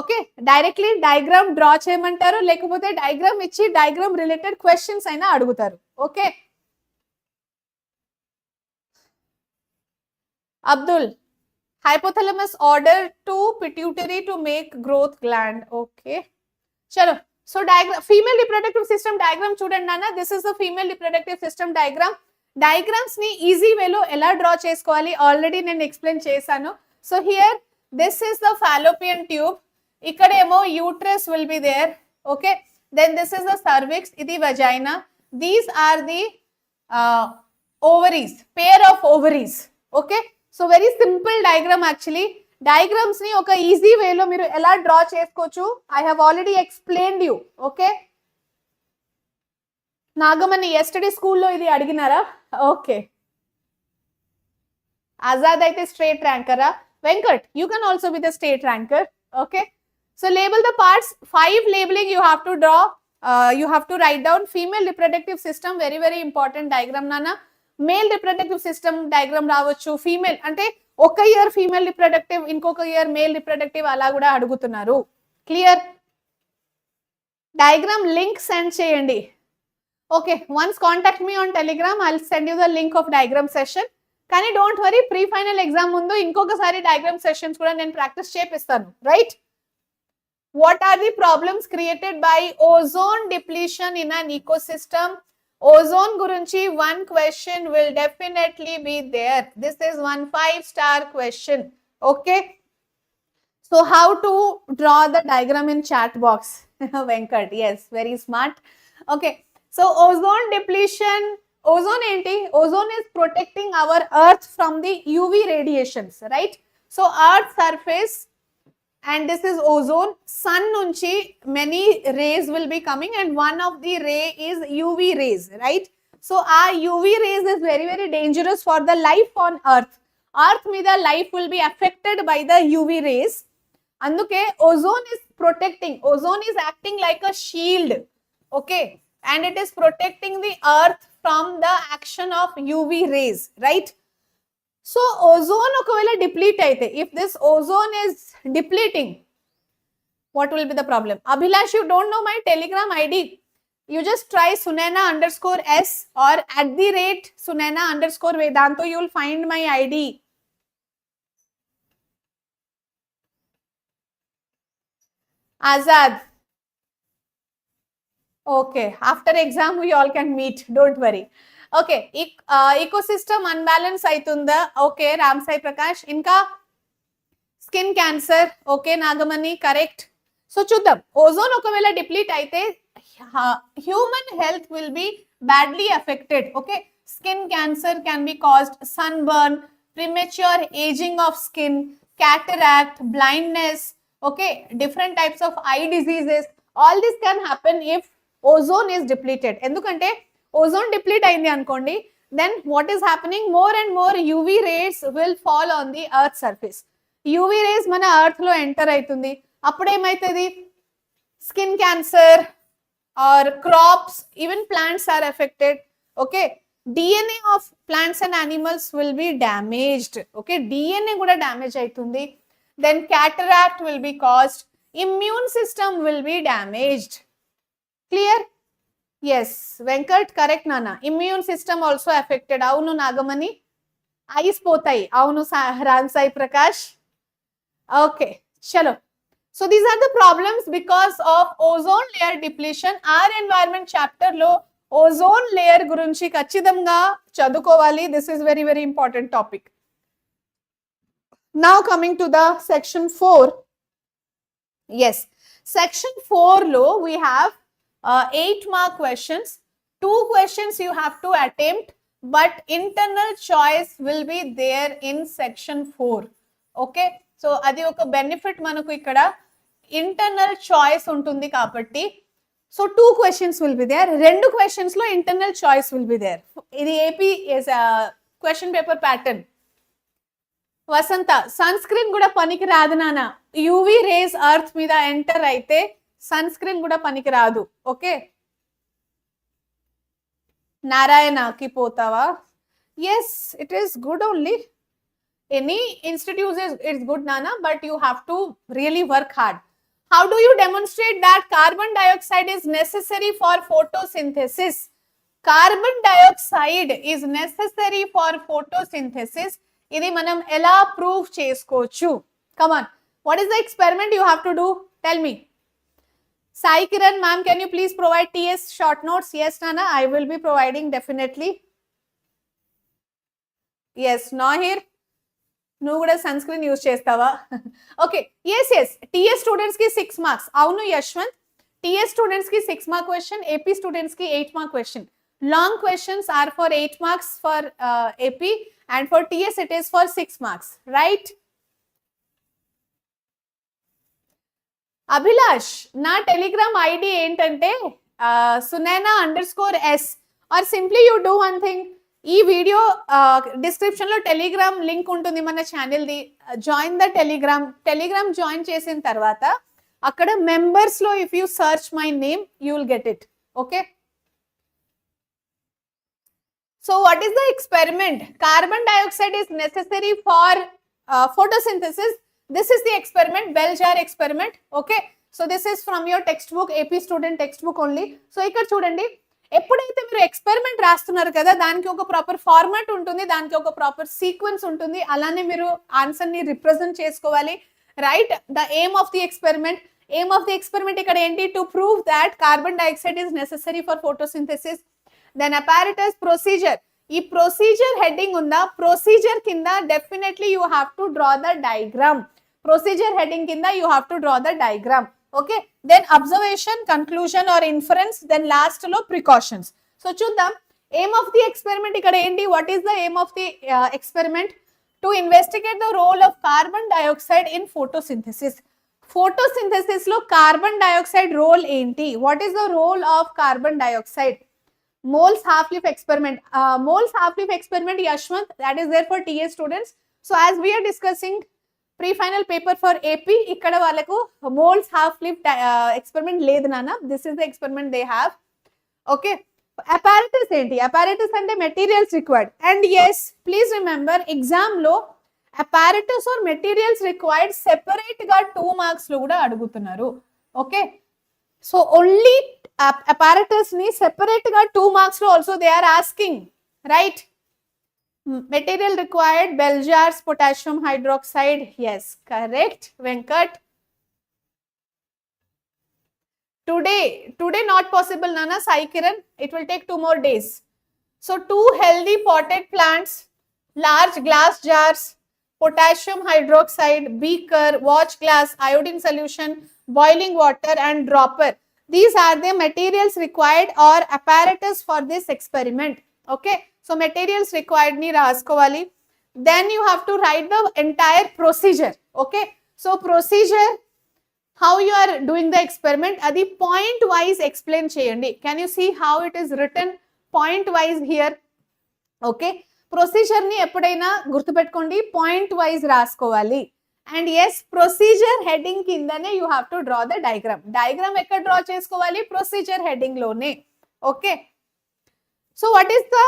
Okay, directly diagram draw చేయమంటారు, లేకపోతే డయాగ్రామ్ ఇచ్చి డయాగ్రామ్ రిలేటెడ్ క్వశ్చన్స్ అయినా అడుగుతారు. Okay, Abdul, hypothalamus order to pituitary to make growth gland. Okay, chalo. So diagram, female reproductive system diagram chudandi nana. This is the female reproductive system diagram. Diagrams ni easy way lo ela draw chesukovali already nenu explain chesanu. So here this is the fallopian tube. Ikkademo uterus will be there. Okay, then this is the cervix, idi vagina. These are the ovaries, pair of ovaries. Okay, so very simple diagram actually. Diagrams ni oka easy way lo మీరు ఎలా draw చేసుకోవచ్చు I have already explained you. Okay, Nagamani yesterday school లో ఇది అడిగినారా? Okay, Azad అయితే straight ranker. Venkat, you can also be the straight ranker. Okay, so label the parts. 5 labeling you have to draw. You have to write down female reproductive system, very very important diagram nana. Male reproductive system diagram రావచ్చు. Female అంటే ఒక year female reproductive, ఇంకొక year male reproductive, అలా కూడా అడుగుతున్నారు. Clear? Diagram link send చేయండి. Okay, once contact me on Telegram, I will send you the link of diagram session. కానీ don't worry, pre final exam ముందు ఇంకొకసారి డయాగ్రామ్ సెషన్స్ కూడా నేను ప్రాక్టీస్ చేపిస్తాను. Right? What are the problems created by ozone depletion in an ecosystem? Ozone gurinchi one question will definitely be there. This is one 5-star question. Okay. So how to draw the diagram in chat box? Venkat, yes, very smart. Okay. So ozone depletion, ozone enti? Ozone is protecting our earth from the UV radiations, right? So earth surface, and this is ozone. Sun nunchi many rays will be coming, and one of the ray is UV rays, right? So our UV rays is very, very dangerous for the life on earth. Earth mida life will be affected by the UV rays. Anduke ozone is protecting, ozone is acting like a shield, okay, and it is protecting the earth from the action of UV rays, right? So ozone okavela deplete aithe, if this ozone is depleting, what will be the problem? Abhilash, you don't know my Telegram ID. You just try Sunaina_S or @Sunaina_Vedantu. You will find my ID. Azad. Okay. After exam, we all can meet. Don't worry. Okay. Ecosystem unbalance aitunda. Okay. Ram Sai Prakash. Inka skin cancer. Okay. Nagamani. Correct. So chuddam. Ozone okavela deplete aithe, human health will be badly affected. Okay. Skin cancer can be caused, sunburn, premature aging of skin, cataract, blindness, okay, different types of eye diseases. All this can happen if ozone is depleted. Endukante ozone deplete ayindi ankondi, then what is happening? More and more UV rays will fall on the earth surface. UV rays mana earth lo enter aitundi. Appudu emaitadi? Skin cancer or crops, even plants are affected. Okay. DNA of plants and animals will be damaged. Okay, DNA kuda damage aitundi. Then cataract will be caused. Immune system will be damaged. Clear? Yes, Venkat, correct Nana. Immune system also affected. Avunu Nagamani. Eyes potai. Avunu Ram Sai Prakash. Okay, chalo. So these are the problems because of ozone layer depletion. Our environment chapter lo ozone layer gurinchi kachidamga chadukovali. This is very, very important topic. Now coming to the section 4. Yes, section 4 lo we have 8-mark questions. 2 questions you have to attempt, but internal choice will be there in section 4. Okay, so adi oka benefit manaku ikkada internal choice untundi kabatti. So 2 questions will be there. 2 questions lo internal choice will be there. The AP is a question paper pattern. Vasanta, sunscreen kuda paniki raadu nana. UV rays earth mida enter aithe sunscreen kuda paniki raadu. Okay. Narayana ki potava. Yes, it is good only. Any institute is good, Nana, but you have to really work hard. How do you demonstrate that carbon dioxide is necessary for photosynthesis? Carbon dioxide is necessary for photosynthesis. Idi manam ela prove cheskochu. Come on. What is the experiment you have to do? Tell me. Sai Kiran ma'am, can you please provide TS short notes? Yes, Nana, I will be providing definitely. Yes, Nahir. నువ్వు కూడా sun screen use చేస్తావా? Okay, yes, TS students కి 6 marks. అవును Yashwant, TS students కి 6 mark question, AP students కి 8 mark question. Long questions are for 8 marks for AP and for TS it is for 6 marks, right? Abhilash, నా Telegram ID ఏంటంటే Sunaina_S, or simply you do one thing. ఈ video description లో Telegram link ఉంటుంది మన channel ది. Join the Telegram join చేసిన తర్వాత అక్కడ మెంబర్స్ లో if you search my name you will get it. Okay, so what is the experiment? Carbon dioxide is necessary for photosynthesis. This is the experiment, bell jar experiment. Okay, so this is from your textbook, AP student textbook only. So ఇక్కడ చూడండి, ఎప్పుడైతే మీరు experiment రాస్తున్నారు కదా, దానికి ఒక proper format ఉంటుంది, దానికి ఒక ప్రాపర్ సీక్వెన్స్ ఉంటుంది, అలానే మీరు ఆన్సర్ ని రిప్రజెంట్ చేసుకోవాలి, right? The aim of the experiment, Aim of the experiment ikkada enti to prove that carbon dioxide is necessary for photosynthesis. Then apparatus, procedure. ఈ ప్రొసీజర్ హెడ్డింగ్ ఉందా, ప్రొసీజర్ కింద definitely you have to draw the diagram. Procedure heading కింద you have to draw the diagram. Okay, then observation, conclusion or inference, then last లో precautions. So చూద్దాం aim of the experiment ఇక్కడ ఏంటి. What is the aim of the experiment? To investigate the role of carbon dioxide in photosynthesis. Photosynthesis లో carbon dioxide role ఏంటి? What is the role of carbon dioxide? Moles half-life experiment. Moles half-life experiment, Yashwant, that is there for TA students. So as we are discussing pre-final paper for AP, ikkada vallaku moles half-life experiment ledhu nana. This is the experiment they have. Okay. Apparatus enti? Apparatus ante materials required. And yes, please remember exam lo apparatus or materials required separate ga 2 marks lo kuda adugutunnaru. Okay. So only apparatus ni separate ga 2 marks lo also they are asking, right? Material required, bell jars, potassium hydroxide. Yes, correct, Venkat. Today not possible, Nana, Sai Kiran. It will take 2 more days. So 2 healthy potted plants, large glass jars, potassium hydroxide, beaker, watch glass, iodine solution, boiling water and dropper. These are the materials required or apparatus for this experiment. Okay, so materials required ni raaskovali. Then you have to write the entire procedure. Okay, so procedure, how you are doing the experiment, adi point wise explain cheyandi. Can you see how it is written point wise here? Okay, procedure ni eppudaina gurtu pettukondi point wise raaskovali. And yes, procedure heading kindane you have to draw the diagram. Diagram ekkada draw chesukovali? Procedure heading lone. Okay, so what is the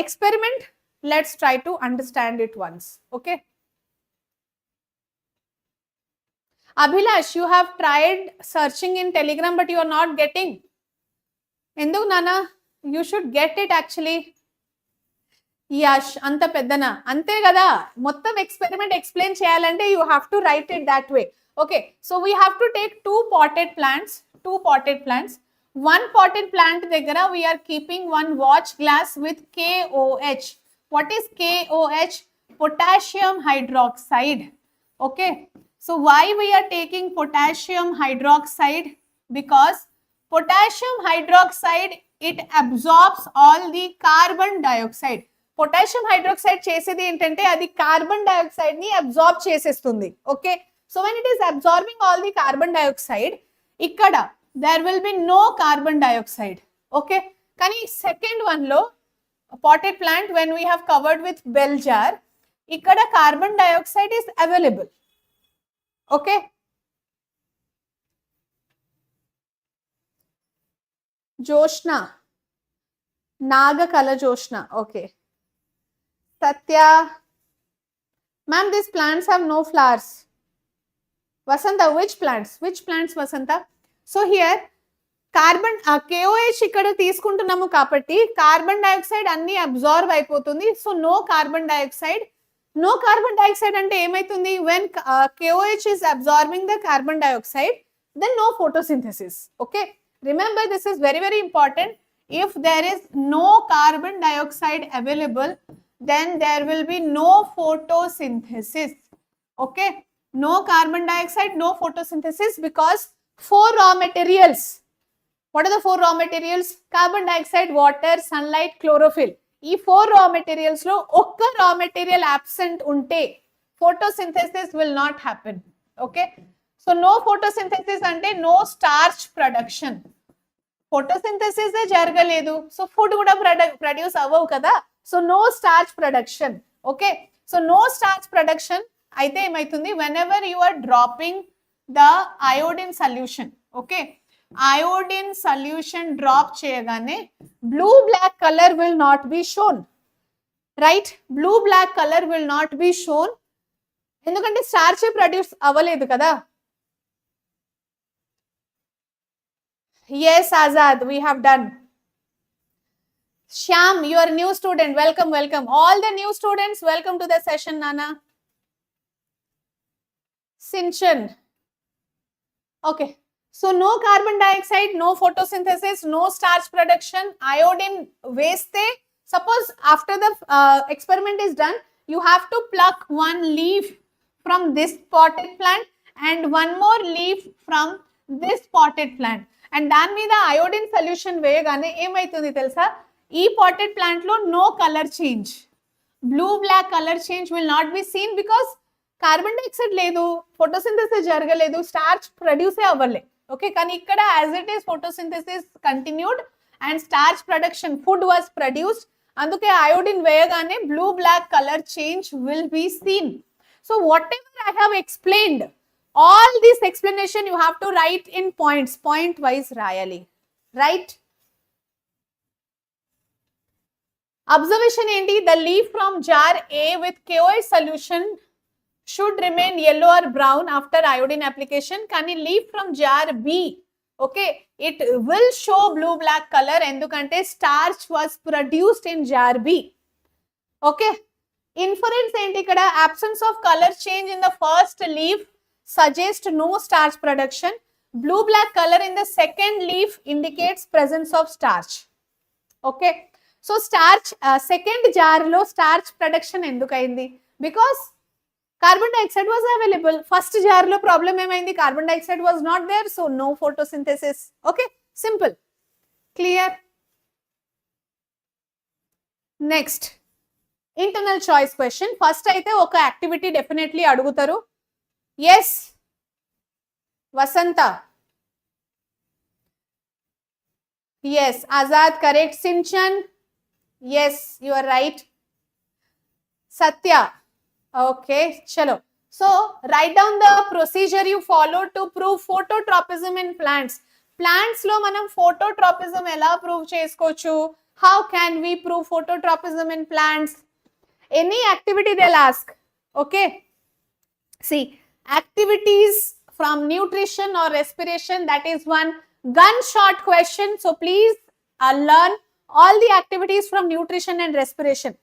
experiment? Let's try to understand it once. Okay, Abhilash, you have tried searching in Telegram but you are not getting. Enduku nana? You should get it actually. Yash, anta peddana ante kada mottam experiment explain cheyalante you have to write it that way. Okay, so we have to take 2 potted plants. One potted plant దగ్గర we are keeping one watch glass with KOH. What is KOH? Potassium hydroxide. Okay, so why we are taking potassium hydroxide? Because potassium hydroxide, it absorbs all the carbon dioxide. Potassium hydroxide చేసేది ఏంటంటే అది carbon dioxide ని absorb చేసేస్తుంది. Okay, so when it is absorbing all the carbon dioxide, ఇక్కడ there will be no carbon dioxide. Okay, కానీ second one లో potted plant when we have covered with bell jar, ikkada carbon dioxide is available. Okay, Joshna, Naga Kala Joshna. Okay, Satya, ma'am, these plants have no flowers. Vasanta, which plants Vasanta? So here carbon KOH ఇక్కడ తీసుకుంటున్నాము కాబట్టి carbon dioxide అన్ని absorb అయిపోతుంది. So no carbon dioxide అంటే ఏమైతుంది? When KOH is absorbing the carbon dioxide, then no photosynthesis. Okay, remember this is very very important. If there is no carbon dioxide available, then there will be no photosynthesis. Okay, no carbon dioxide, no photosynthesis, because 4 raw materials. What are the 4 raw materials? Carbon dioxide, water, sunlight, chlorophyll. ఈ 4 raw materials లో ఒక్క raw material absent ఉంటే photosynthesis will not happen. Okay, so no photosynthesis అంటే no starch production. photosynthesis ఏ జరగలేదు, so food కూడా produce అవ్వవు కదా. So no starch production. Okay, so no starch production అయితే ఏమైతుంది? whenever you are dropping the iodine solution. Okay, iodine solution drop చేయగానే blue black color will not be shown, right? blue black color will not be shown ఎందుకంటే starch produce అవ్వలేదు కదా. yes Azad, we have done. Shyam, you are new student, welcome. All the new students, welcome to the session. Nana, Sinchan, Okay. So no carbon dioxide, no photosynthesis, no starch production, iodine waste. Suppose after the experiment is done, you have to pluck one leaf from this potted plant and one more leaf from this potted plant. And దాని మీద iodine solution వేయగానే ఏమైతుంది తెలుసా? ఈ potted plant లో no color change. Blue black color change will not be seen because carbon dioxide లేదు, photosynthesis జరగలేదు, starch ప్రొడ్యూసే అవ్వలే. ఓకే, కానీ ఇక్కడ as it is photosynthesis continued and starch production food was produced. అందుకే అయోడిన్ వేయగానే blue black colour change will be seen. So whatever I have explained, all this explanation you have to write in points, point wise రాయాలి. Right? Observation ఏంటి? The leaf from jar A with KOH solution should remain yellow or brown after iodine application. Kani leaf from jar B, okay, it will show blue black color endukante starch was produced in jar B. Okay, inference enti ikkada absence of color change in the first leaf suggests no starch production. Blue black color in the second leaf indicates presence of starch. Okay, so starch second jar lo starch production endukayindi because carbon dioxide was available. First jar lo problem emaindi, carbon dioxide was not there, so no photosynthesis. Okay, simple, clear. Next, internal choice question. First aithe oka activity definitely adugutaru. Yes, Vasanta. Yes, Azad correct. Sinchan, yes, you are right. Satya. Okay, chalo. So write down the procedure you follow to prove phototropism in plants. Plants lo manam phototropism ela prove chesukochu? How can we prove phototropism in plants? Any activity they'll ask. Okay, see, activities from nutrition or respiration, that is one gunshot question. So please learn all the activities from nutrition and respiration.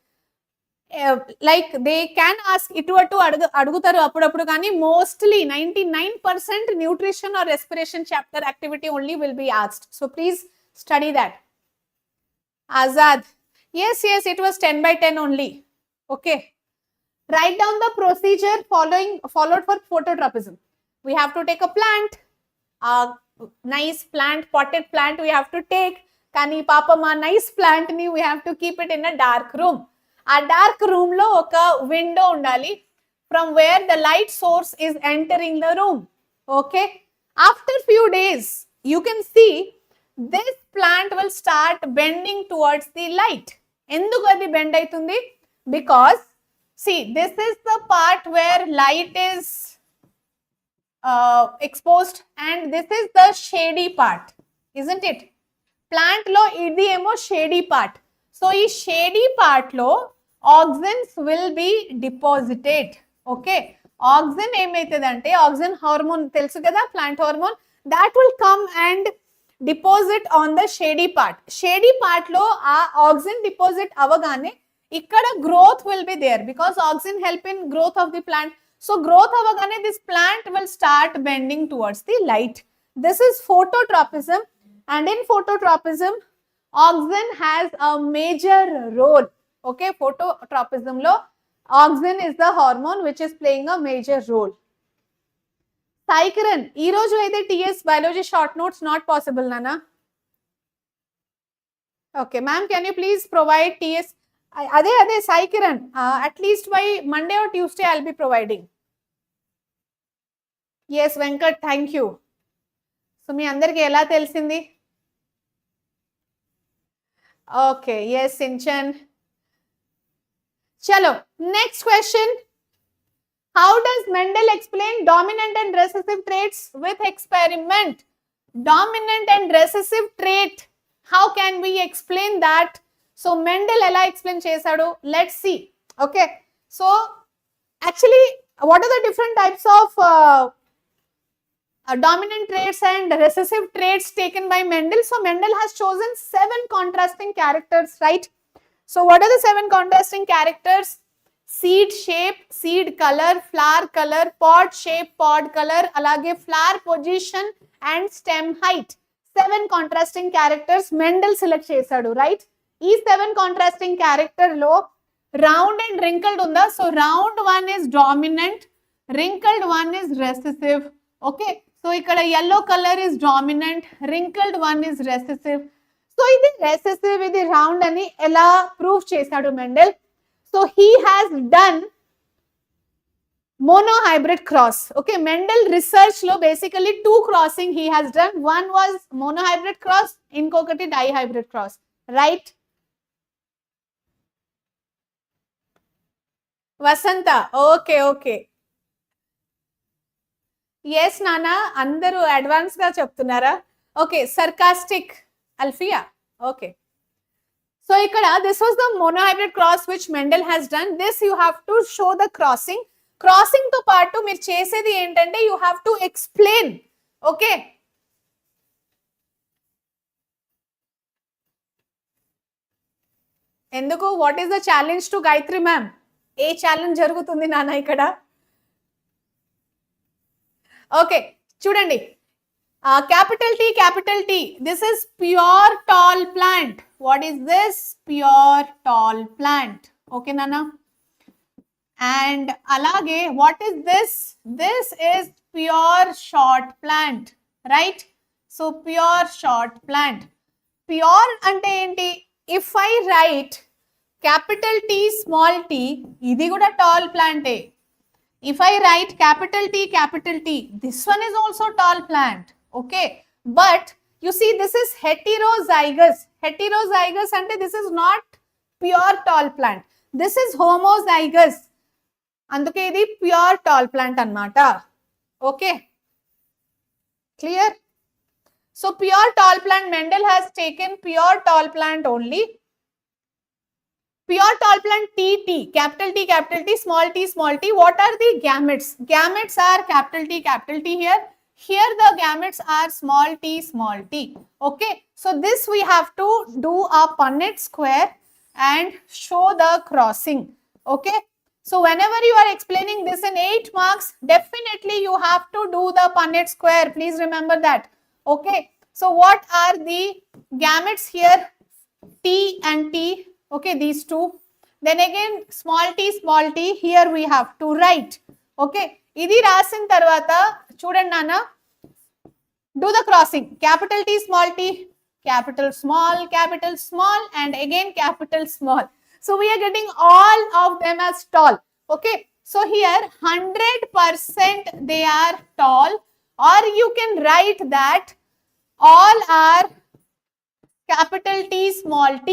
Like they can ask ఇటు అటు అడుగుతారు అప్పుడప్పుడు, కానీ mostly 99% nutrition or respiration chapter activity only will be asked. So please study that. Azad, yes, it was 10 by 10 only. Okay, write down the procedure followed for phototropism. We have to take a plant, a nice plant, potted plant we have to take. Kani papama nice plant ni we have to keep it in a dark room. A dark room lo oka window undali from where the light source is entering the room. Okay, after few days you can see this plant will start bending towards the light. Enduku adi bend aitundi? Because see, this is the part where light is exposed and this is the shady part, isn't it? Plant lo idi emo shady part. So ee shady part lo auxins will be deposited. Okay, auxin ఏమైతుందంటే, auxin hormone తెలుసు కదా, plant hormone, that will come and deposit on the shady part. Shady part లో ఆ auxin deposit అవగానే ఇక్కడ growth will be there because auxin help in growth of the plant. So growth అవగానే this plant will start bending towards the light. This is phototropism, and in phototropism oxygen has a major role. Okay, phototropism lo oxygen is the hormone which is playing a major role. Sai Kiran, ee roju aithe TS biology short notes not possible nana. Okay, ma'am, can you please provide TS? Ade Sai Kiran, at least by Monday or Tuesday I'll be providing. Yes, Venkat, thank you. So మీ అందరికి ఎలా తెలిసింది? Okay, yes, Sinchan. Chalo, next question. How does Mendel explain dominant and recessive traits with experiment? Dominant and recessive trait, how can we explain that? So Mendel ela explain chesadu, let's see. Okay, so actually what are the different types of dominant traits and recessive traits taken by Mendel? So Mendel has chosen 7 contrasting characters, right? So what are the 7 contrasting characters? Seed shape, seed colour, flower colour, pod shape, pod colour, అలాగే flower position and stem height. 7 contrasting characters Mendel select చేశాడు, right? ఈ 7 contrasting character లో round and wrinkled ఉందా? So round one is dominant, wrinkled one is recessive. Okay, so ikkada yellow color is dominant, wrinkled one is recessive. So idi recessive, idi round ani ela prove chesadu Mendel. So he has done monohybrid cross. Okay, Mendel research lo basically 2 crossing he has done. One was monohybrid cross, inkokati dihybrid cross, right? Vasanta, okay, okay. Yes నానా, అందరూ advance గా చెప్తున్నారా? Okay, sarcastic Alfiya. Okay, so ఇక్కడ this was the monohybrid cross which Mendel has done. This you have to show the crossing. Crossing తో పాటు మీరు చేసేది ఏంటంటే you have to explain. Okay, ఎందుకు? What is the challenge to Gayatri ma'am? ఏ challenge జరుగుతుంది నాన్న ఇక్కడ? ఓకే, చూడండి, capital T, this is pure tall plant. What is this? Pure tall plant. Okay nana, and alage what is this? This is pure short plant, right? So pure short plant. Pure ante enti? If I write capital T small t, idi kuda tall plant e. If I write capital T, this one is also tall plant. Okay, but you see this is heterozygous. Heterozygous ante this is not pure tall plant. This is homozygous. Anduke idi pure tall plant annamata. Okay, clear? So pure tall plant, Mendel has taken pure tall plant only. Pure tall plant TT, capital T, small t. What are the gametes? Gametes are capital T here. Here the gametes are small t. Okay, so this we have to do a Punnett square and show the crossing. Okay, so whenever you are explaining this in 8 marks, definitely you have to do the Punnett square. Please remember that. Okay, so what are the gametes here? T and T. Okay, these two. Then again small t, here we have to write. Okay, idi rasin tarvata chudandi nana, do the crossing. Capital T, capital small and again capital small. So we are getting all of them as tall. Okay, so here 100% they are tall, or you can write that all are capital T, small t.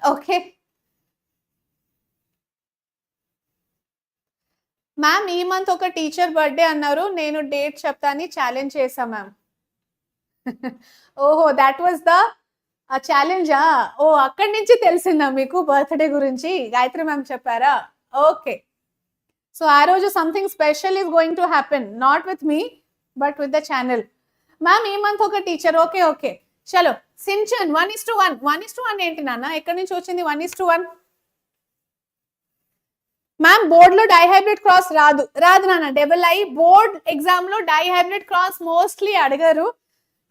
Okay ma'am, ఈ month ఒక teacher birthday అన్నారు, నేను date చెప్తాని challenge చేశా ma'am. ఓహో, that was the ఛాలెంజా? ఓ, అక్కడి నుంచి తెలిసిందా మీకు బర్త్డే గురించి? గాయత్రి మ్యామ్ చెప్పారా? ఓకే, సో ఆ రోజు something special is going to happen, not with me but with the channel. Ma'am, ఈ మంత్ ఒక టీచర్. ఓకే ఓకే, చలో. సించన్ 1:1. 1:1 ఏంటి నాన్న? ఎక్కడి నుంచి వచ్చింది 1:1? మ్యామ్, బోర్డ్ లో డైహైబ్రిడ్ క్రాస్ రాదు నాన్న. డబుల్-I బోర్డ్ ఎగ్జామ్ లో డైహైబ్రిడ్ క్రాస్ మోస్ట్లీ అడగరు.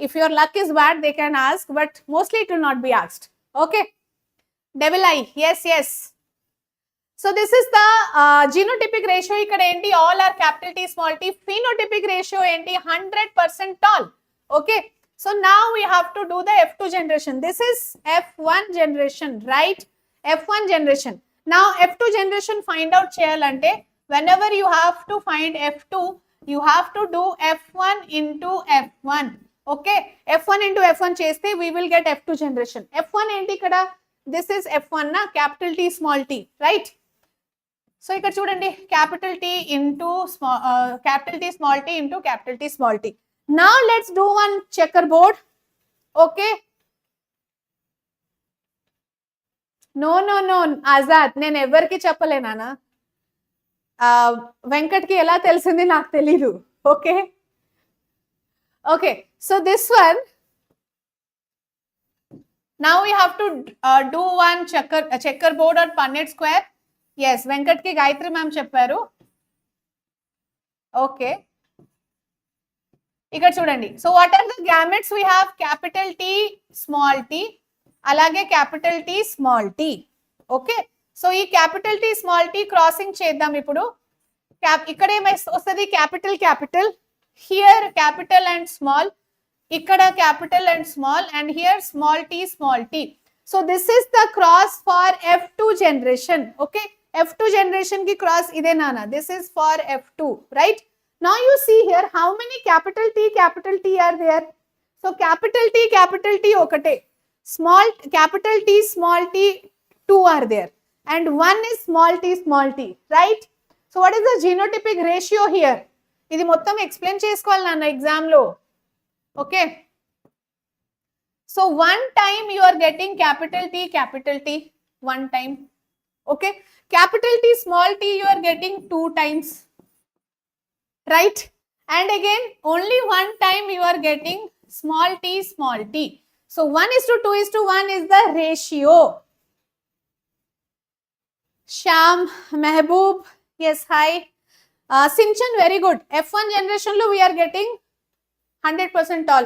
If your luck is bad they can ask, but mostly it will not be asked. Okay, double I, yes. So this is the genotypic ratio. ఇక్కడ ఏంటి? All are capital T, small t. phenotypic ratio ఏంటి? 100% tall. Okay, so now we have to do the F2 generation. This is F1 generation, right? F1 generation. Now F2 generation find out cheyalante, whenever you have to find F2, you have to do F1 into F1. Okay, F1 into F1 cheste we will get F2 generation. F1 enti ikkada? This is F1 na, capital T, small t, right? So ikkada chudandi, capital T into capital T, small t into capital T, small t. Now let's do one checkerboard. Okay, no Azad, నేను ఎవరికి చెప్పలేనా? వెంకట్కి ఎలా తెలిసింది నాకు తెలీదు. Okay, so this one, now we have to do one checkerboard or Punnett square. yes, Venkat కి Gayatri ma'am చెప్పారు. Okay, ఇక్కడ చూడండి. So what are the gametes we have? Capital T small T, అలాగే capital T small T. Okay, so ఈ capital T small T crossing చేద్దాం ఇప్పుడు. ఇక్కడ ఏమొస్తుంది? Capital capital, here capital and small, ఇక్కడ capital and small, and here small T small T. So this is the cross for F2 generation. Okay, F2 generation కి cross ఇదే నాన్న. This is for F2, right? Now you see here how many capital T are there. So capital T okate, small capital T small t 2 are there, and one is small t, right? So what is the genotypic ratio here? Idi mottam explain chesukovali nanna exam lo. Okay, so one time you are getting capital T one time. Okay, capital T small t you are getting 2 times, right? And again only one time you are getting small t. So 1:2:1 is the ratio. Sham, Mehboob, yes, hi. Sinchan, very good. F1 generation lo we are getting 100% tall.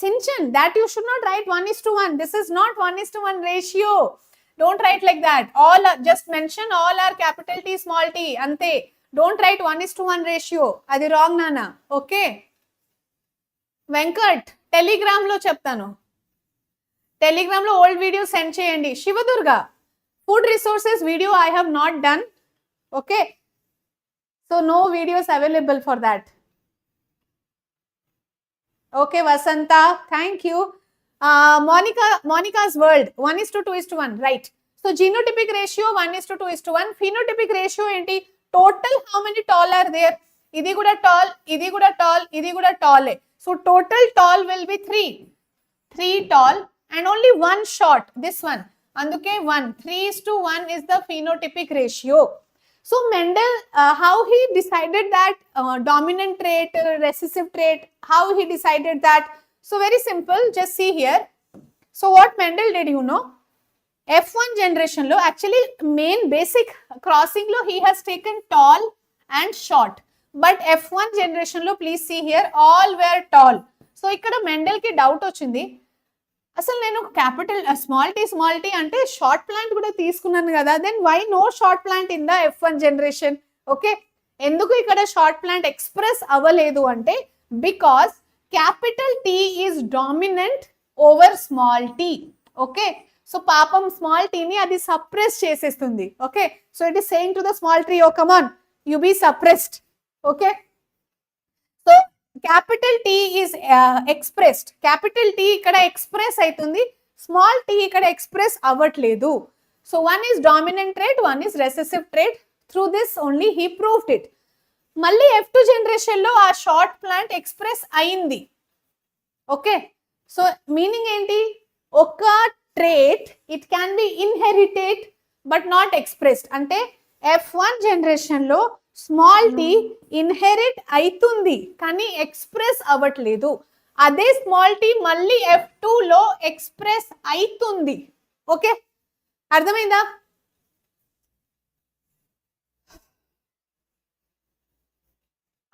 Sinchan, that you should not write 1:1. This is not 1:1 ratio. Don't write like that. All are, just mention all are capital T small t ante. Don't write 1:1 ratio. Adi wrong nana. Okay, Venkat, telegram lo cheptanu. Telegram lo old video send cheyandi. Shivadurga, food resources video I have not done. Okay, so no videos available for that. Okay, Vasanta, thank you. Monica's world 1:2:1, right? So genotypic ratio 1:2:1. Phenotypic ratio enti? Total how many tall are there? Idi kuda tall, idi kuda tall, idi kuda tall. So total tall will be 3 tall and only 1 short, this one. Anduke 1, 3:1 is the phenotypic ratio. So Mendel, how he decided that dominant trait, recessive trait, how he decided that? So very simple, just see here. So what Mendel did, you know? F1 generation lo actually main basic crossing lo he has taken tall and short, but F1 generation lo please see here all were tall. So ikkada Mendel ki doubt ochindi, asalu nenu capital small t ante short plant kuda teeskunnanu kada, then why no short plant in the F1 generation? Okay, enduku ikkada short plant express avaledu ante because capital T is dominant over small t. Okay, so papam small t ni adi suppress chesestundi. Okay, so it is saying to the small tree, oh come on, you be suppressed. Okay, so capital T is expressed. Capital T ikkada express aitundi, small t ikkada express avatledu. So one is dominant trait, one is recessive trait. Through this only he proved it. Malli F2 generation lo aa short plant express ayindi. Okay, so meaning enti? Oka trait it can be inherited but not expressed. Ante F1 generation lo small t inherit aitundi kani express avatledu. Ade small t malli F2 lo express aitundi. Okay, ardhamainda?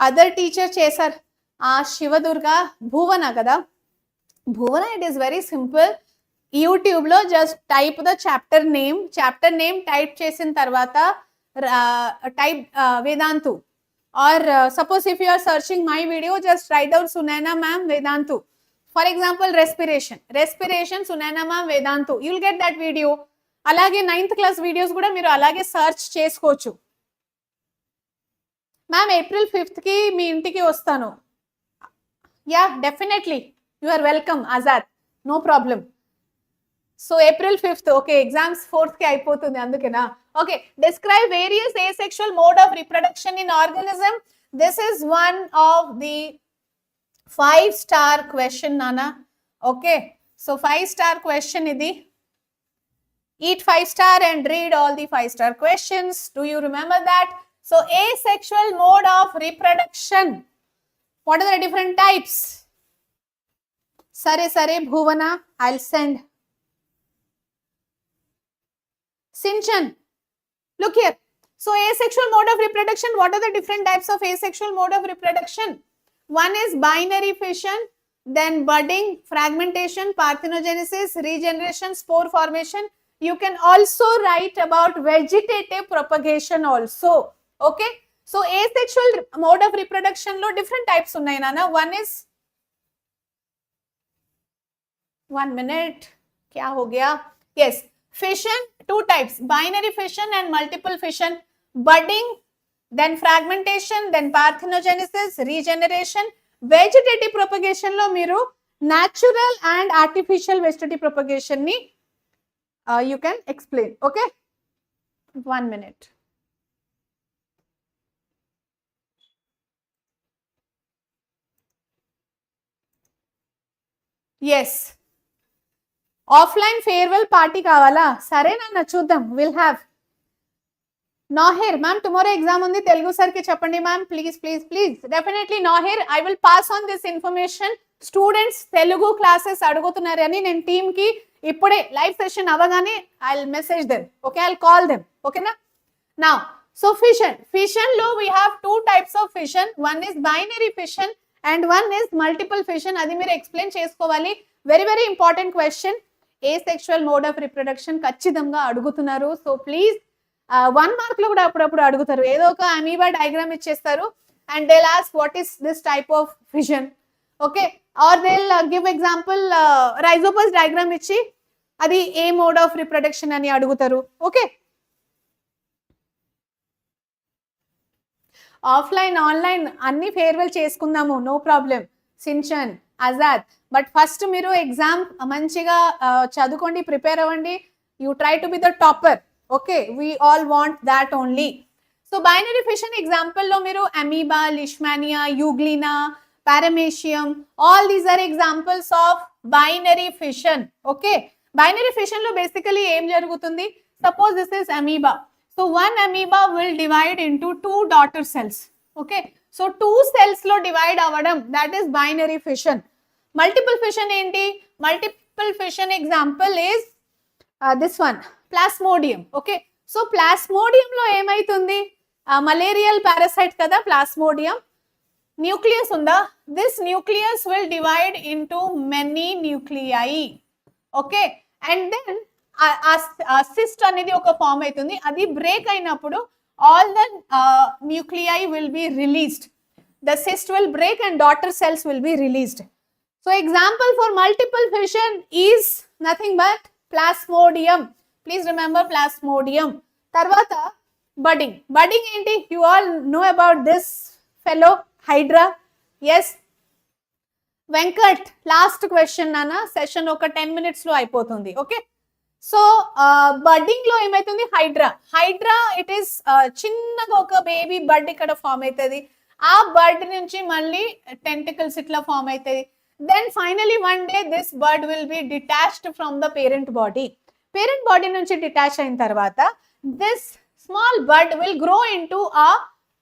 Other teacher chesar Shivadurga, Bhuvana kada. Bhuvana, it is very simple. YouTube lo just type the chapter name type chesin tarvata type Vedantu, or suppose if you are searching my video, just write down Sunaina Ma'am Vedantu. For example, respiration Sunaina Ma'am Vedantu, you will get that video. Alage 9th class videos kuda meeru alage search chesukochu. Ma'am, April 5th ki మీ ఇంటికి వస్తాను. Yeah, definitely. You are welcome, Azad. No problem. So April 5th, okay, exams 4th ki అయిపోతుంది అందుకేనా. Okay, describe various asexual mode of reproduction in organism. This is one of the 5-star question, Nana. Okay, so 5-star question idi. Eat 5-star and read all the 5-star questions. Do you remember that? So asexual mode of reproduction. What are the different types? Sare Bhuvana, I'll send. Sinchan, Look here. So asexual mode of reproduction, what are the different types of asexual mode of reproduction? One is binary fission, then budding, fragmentation, parthenogenesis, regeneration, spore formation. You can also write about vegetative propagation also. Okay. So asexual mode of reproduction lo different types unnai nana. One is 1 minute. Kya ho gaya? Yes. Fission, two types, binary fission and multiple fission. Budding, then fragmentation, then parthenogenesis, regeneration. Vegetative propagation lo miru natural and artificial vegetative propagation ni you can explain. Okay. 1 minute. Yes. Offline farewell party kavala. Sare na chuddam. We'll have. Nahir, ma'am, tomorrow exam undi Telugu sir ki cheppandi ma'am, please. Definitely Nahir, I will pass on this information. Students Telugu classes adugutunnarani nen team ki ippude live session avagane I'll message them. Okay, I'll call them. Okay na? Now, so fission lo we have two types of fission. One is binary fission and one is multiple fission. Adi meer explain chesukovali. Very important question. Asexual mode of reproduction kachidamga adugutunnaru. So please 1 mark lo kuda appudu adugutaru. Edo oka amoeba diagram ichchestaru and they'll ask what is this type of fission. Okay, or they'll give example rhizopus diagram ichi adi a mode of reproduction ani adugutaru. Okay, offline online anni farewell చేసుకుందాము, no problem. Sinchan, Azad, but first మీరు exam మంచిగా చదువుకోండి, prepare అవ్వండి. You try to be the topper. Okay, we all want that only. So binary fission example lo miru amoeba, leishmania, euglena, paramecium, all these are examples of binary fission. Okay, binary fission lo basically em jarugutundi. Suppose this is amoeba. So one amoeba will divide into two daughter cells. Okay, so two cells lo divide avadam, that is binary fission. Multiple fission enti? Multiple fission example is this one, plasmodium. Okay, so plasmodium lo emaitundi, malarial parasite kada plasmodium. Nucleus unda, this nucleus will divide into many nuclei. Okay, and then cyst anedi oka form aitundi, adi break ainappudu all the nuclei will be released. The cyst will break and daughter cells will be released. So example for multiple fission is nothing but plasmodium. Please remember plasmodium. Tarvata budding. Budding enti? You all know about this fellow, Hydra. Yes. Venkat, last question nana. Session oka 10 minutes lo aipotundi. Okay. So budding lo emaitundi Hydra. Hydra, it is chinnaga oka baby bud ikkada form aitadi. Aa bud nunchi malli tentacles itla form aitadi. Then finally one day this bud will be detached from the parent body. Parent body nunchi detach ayin tarvata this small bud will grow into a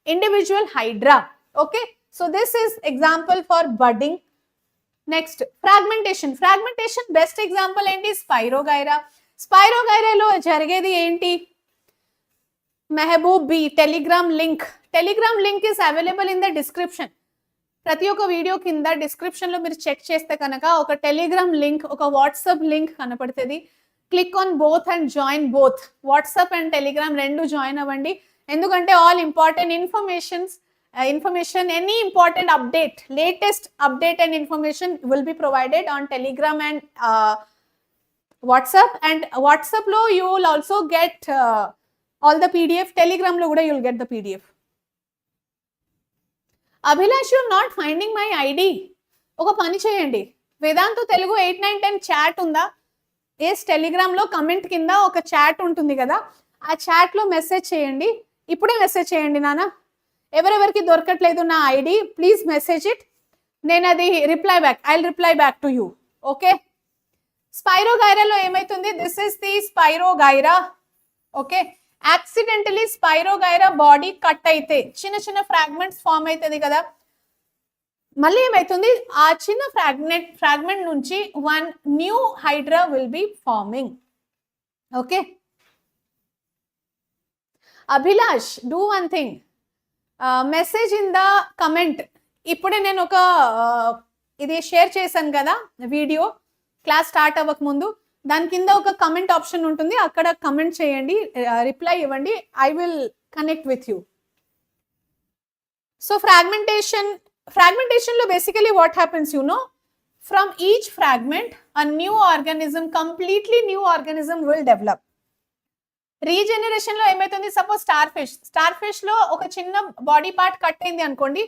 individual hydra. Okay, so this is example for budding. Next, fragmentation. Fragmentation best example enti? Spirogyra. Spirogyra lo jarigedi enti? Mehboob B, Telegram link. Telegram link is available in the description. ప్రతి ఒక్క video కింద description లో మీరు check చేస్తే కనుక ఒక Telegram link, ఒక WhatsApp link కనపడుతుంది. Click on both and join both. WhatsApp and Telegram రెండు జాయిన్ అవ్వండి. ఎందుకంటే all important information, any important update, latest update and information will be provided on Telegram and WhatsApp. And WhatsApp lo you will also get all the PDF. Telegram lo kuda you will get the PDF. Abhilash, you are not finding my ID. Oka pani cheyandi. Vedantu Telugu 8, 9, 10 chat unda. Yes, Telegram lo comment kinda oka chat untundi kada. Aa chat lo message cheyandi. Ippude message cheyandi nana. Everevariki dorkatledu na ID, please message it. Nenu adi reply back. I'll reply back to you. Okay. Spirogyra lo emaitundi? This is the Spirogyra. Okay. Accidentally Spirogyra body cut aite చిన్న fragments form అవుతుంది కదా, మళ్ళీ ఏమైతుంది ఆ చిన్న fragment నుంచి one new hydra will be forming. Okay, Abhilash, do one thing. Message in the comment. ఇప్పుడే నేను ఒక ఇది షేర్ చేశాను కదా వీడియో, క్లాస్ స్టార్ట్ అవ్వక ముందు. దాని కింద ఒక కమెంట్ ఆప్షన్ ఉంటుంది, అక్కడ కమెంట్ చేయండి, రిప్లై ఇవ్వండి. I will connect with you. So fragmentation లో basically what happens, you know, from each fragment a new organism, completely new organism will develop. Regeneration లో ఏమైతుంది, సపోజ్ స్టార్ ఫిష్ లో ఒక చిన్న బాడీ పార్ట్ కట్ అయింది అనుకోండి,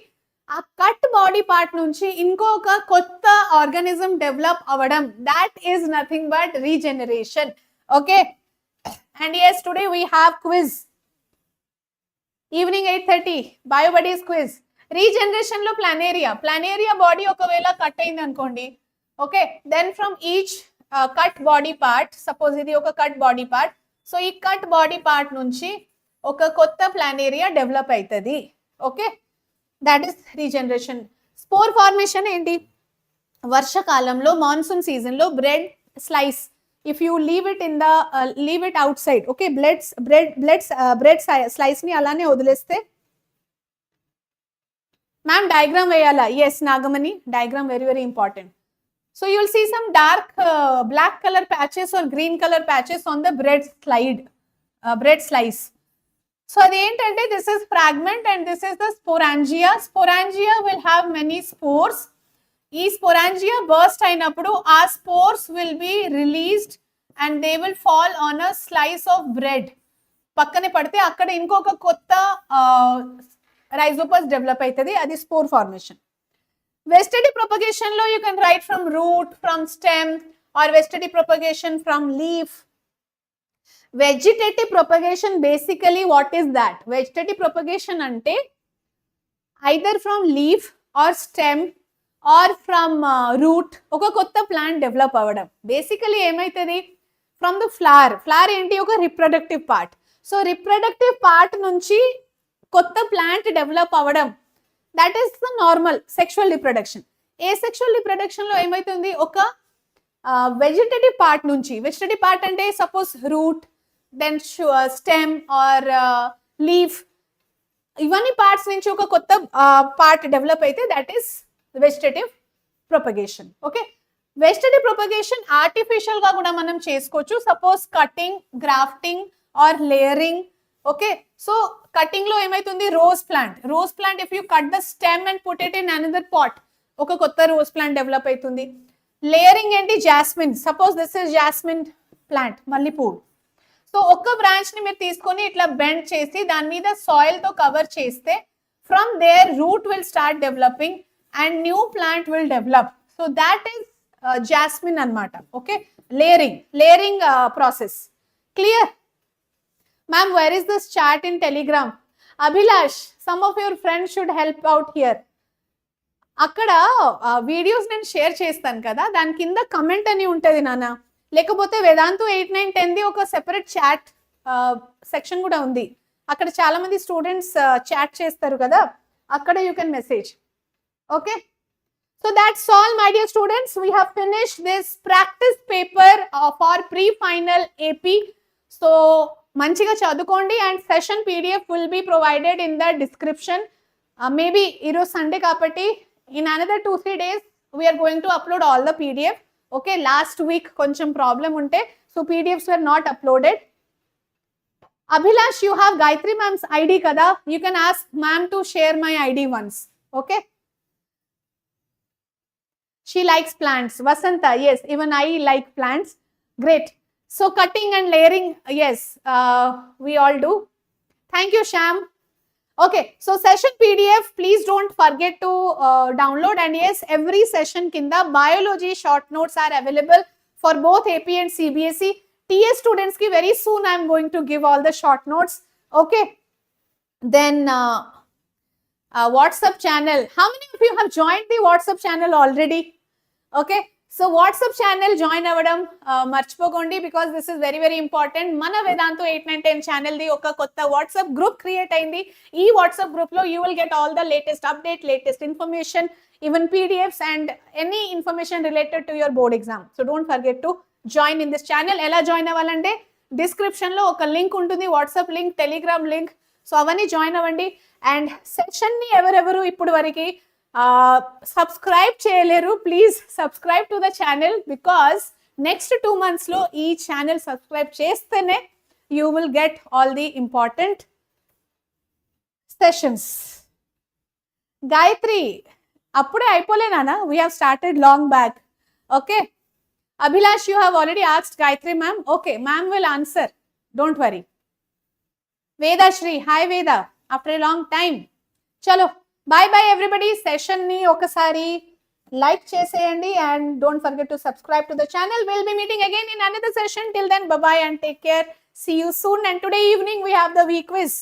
ఆ కట్ బాడీ పార్ట్ నుంచి ఇంకొక కొత్త ఆర్గానిజం డెవలప్ అవ్వడం, that is nothing but regeneration. Okay, and yes, today we have quiz, evening 8:30 bio buddies quiz. Regeneration లో ప్లానేరియా బాడీ ఒకవేళ కట్ అయింది అనుకోండి, okay, then from each cut body part, suppose ఇది ఒక కట్ బాడీ పార్ట్, సో ఈ cut body part నుంచి ఒక కొత్త ప్లానేరియా డెవలప్ అవుతుంది. Okay, that is regeneration. Spore formation ఏంటి, వర్షకాలంలో మాన్సూన్ సీజన్ లో bread slice, if you leave it outside, okay, bread slice ని అలానే వదిలేస్తే, మ్యామ్ డయాగ్రామ్ వేయాలా? Yes Nagamani, diagram very very important. So you will see some dark black color patches or green color patches on the bread slice. So adentante, this is fragment and this is the sporangia. Sporangia will have many spores. Ee sporangia burst ainappudu aa spores will be released and they will fall on a slice of bread. Pakkane padte akkada inkoka kotta rhizopus develop aitadi, adi spore formation. Vegetative propagation lo you can write from root, from stem, or vegetative propagation from leaf. Vegetative propagation, basically what is that? Vegetative propagation ante either from leaf or stem or from root oka kotta plant develop avadam. Basically emaitadi, from the flower enti oka reproductive part. So reproductive part nunchi kotta plant develop avadam, that is the normal sexual reproduction. Asexual reproduction lo emaitundi, oka vegetative part nunchi, vegetative part ante suppose root, then stem or leaf, ivanni parts nunchi oka kotta part develop aithe, that is vegetative propagation. Okay, vegetative propagation artificial ga kuda manam chesukochu, suppose cutting, grafting or layering. Okay, so cutting lo emaitundi, rose plant, if you cut the stem and put it in another pot, oka kotta rose plant develop aitundi. Layering enti, jasmine, suppose this is jasmine plant, mallipool. So oka branch ni meer teeskoni itla bend chesi dan meeda soil tho cover cheste, from there root will start developing and new plant will develop. So that is jasmine anamata. Okay, layering process. Clear? Ma'am, where is this chat in Telegram? Abhilash, some of your friends should help out here. అక్కడ videos నేను share చేస్తాను కదా, దాని కింద comment అని ఉంటుంది నాన్న, లేకపోతే వేదాంతు 8, 9, 10 ది ఒక సెపరేట్ చాట్ సెక్షన్ కూడా ఉంది. అక్కడ చాలా మంది స్టూడెంట్స్ చాట్ చేస్తారు కదా, అక్కడ you can message. Okay, so that's all my dear students, we have finished this practice paper for pre final AP. So మంచిగా చదువుకోండి, and session PDF will be provided in the description. Maybe ఈరోజు Sunday కాబట్టి in another 2-3 days we are going to upload all the PDF. Okay, last week కొంచెం problem ఉంటే, so PDFs were not uploaded. Abhilash, you have Gayatri ma'am's ID కదా, you can ask ma'am to share my ID once. Okay, she likes plants. Vasantha, yes, even I like plants. Great. So cutting and layering, yes, we all do. Thank you, Sham. Okay, so session PDF, please don't forget to download. And yes, every session kinda biology short notes are available for both AP and CBSE. TS students ki very soon I am going to give all the short notes. Okay, then WhatsApp channel. How many of you have joined the WhatsApp channel already? Okay, so WhatsApp channel join avadam marchipokondi, because this is very very important. Mana Vedantu 8, 9, 10 channel di oka kotta WhatsApp group create ayindi. Ee WhatsApp group lo you will get all the latest update, latest information, even PDFs and any information related to your board exam. So don't forget to join in this channel. Ela join avalante, డిస్క్రిప్షన్లో ఒక link ఉంటుంది, WhatsApp link, Telegram link. So అవన్నీ join అవ్వండి. And సెషన్ని ఎవరెవరు ఇప్పుడు వరకు subscribe చేయలేరు, please subscribe to the channel, because next 2 monthsలో ఈ ఛానల్ సబ్స్క్రైబ్ చేస్తేనే you will get all the important sessions. Gayatri అప్పుడే అయిపోలేనా? We have started long back. Okay, Abhilash, you have already asked Gayatri ma'am. Okay, ma'am will answer. Don't worry. Veda Shri, hi Veda. After a long time. Chalo, bye bye everybody. Session ni okasari like cheseyandi and don't forget to subscribe to the channel. We'll be meeting again in another session. Till then, bye bye and take care. See you soon. And today evening we have the week quiz.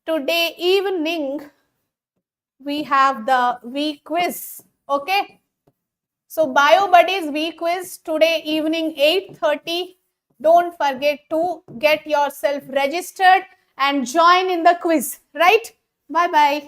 Today evening we have the week quiz. Okay. So Bio Buddies week quiz today evening 8:30. Don't forget to get yourself registered and join in the quiz, right? Bye bye.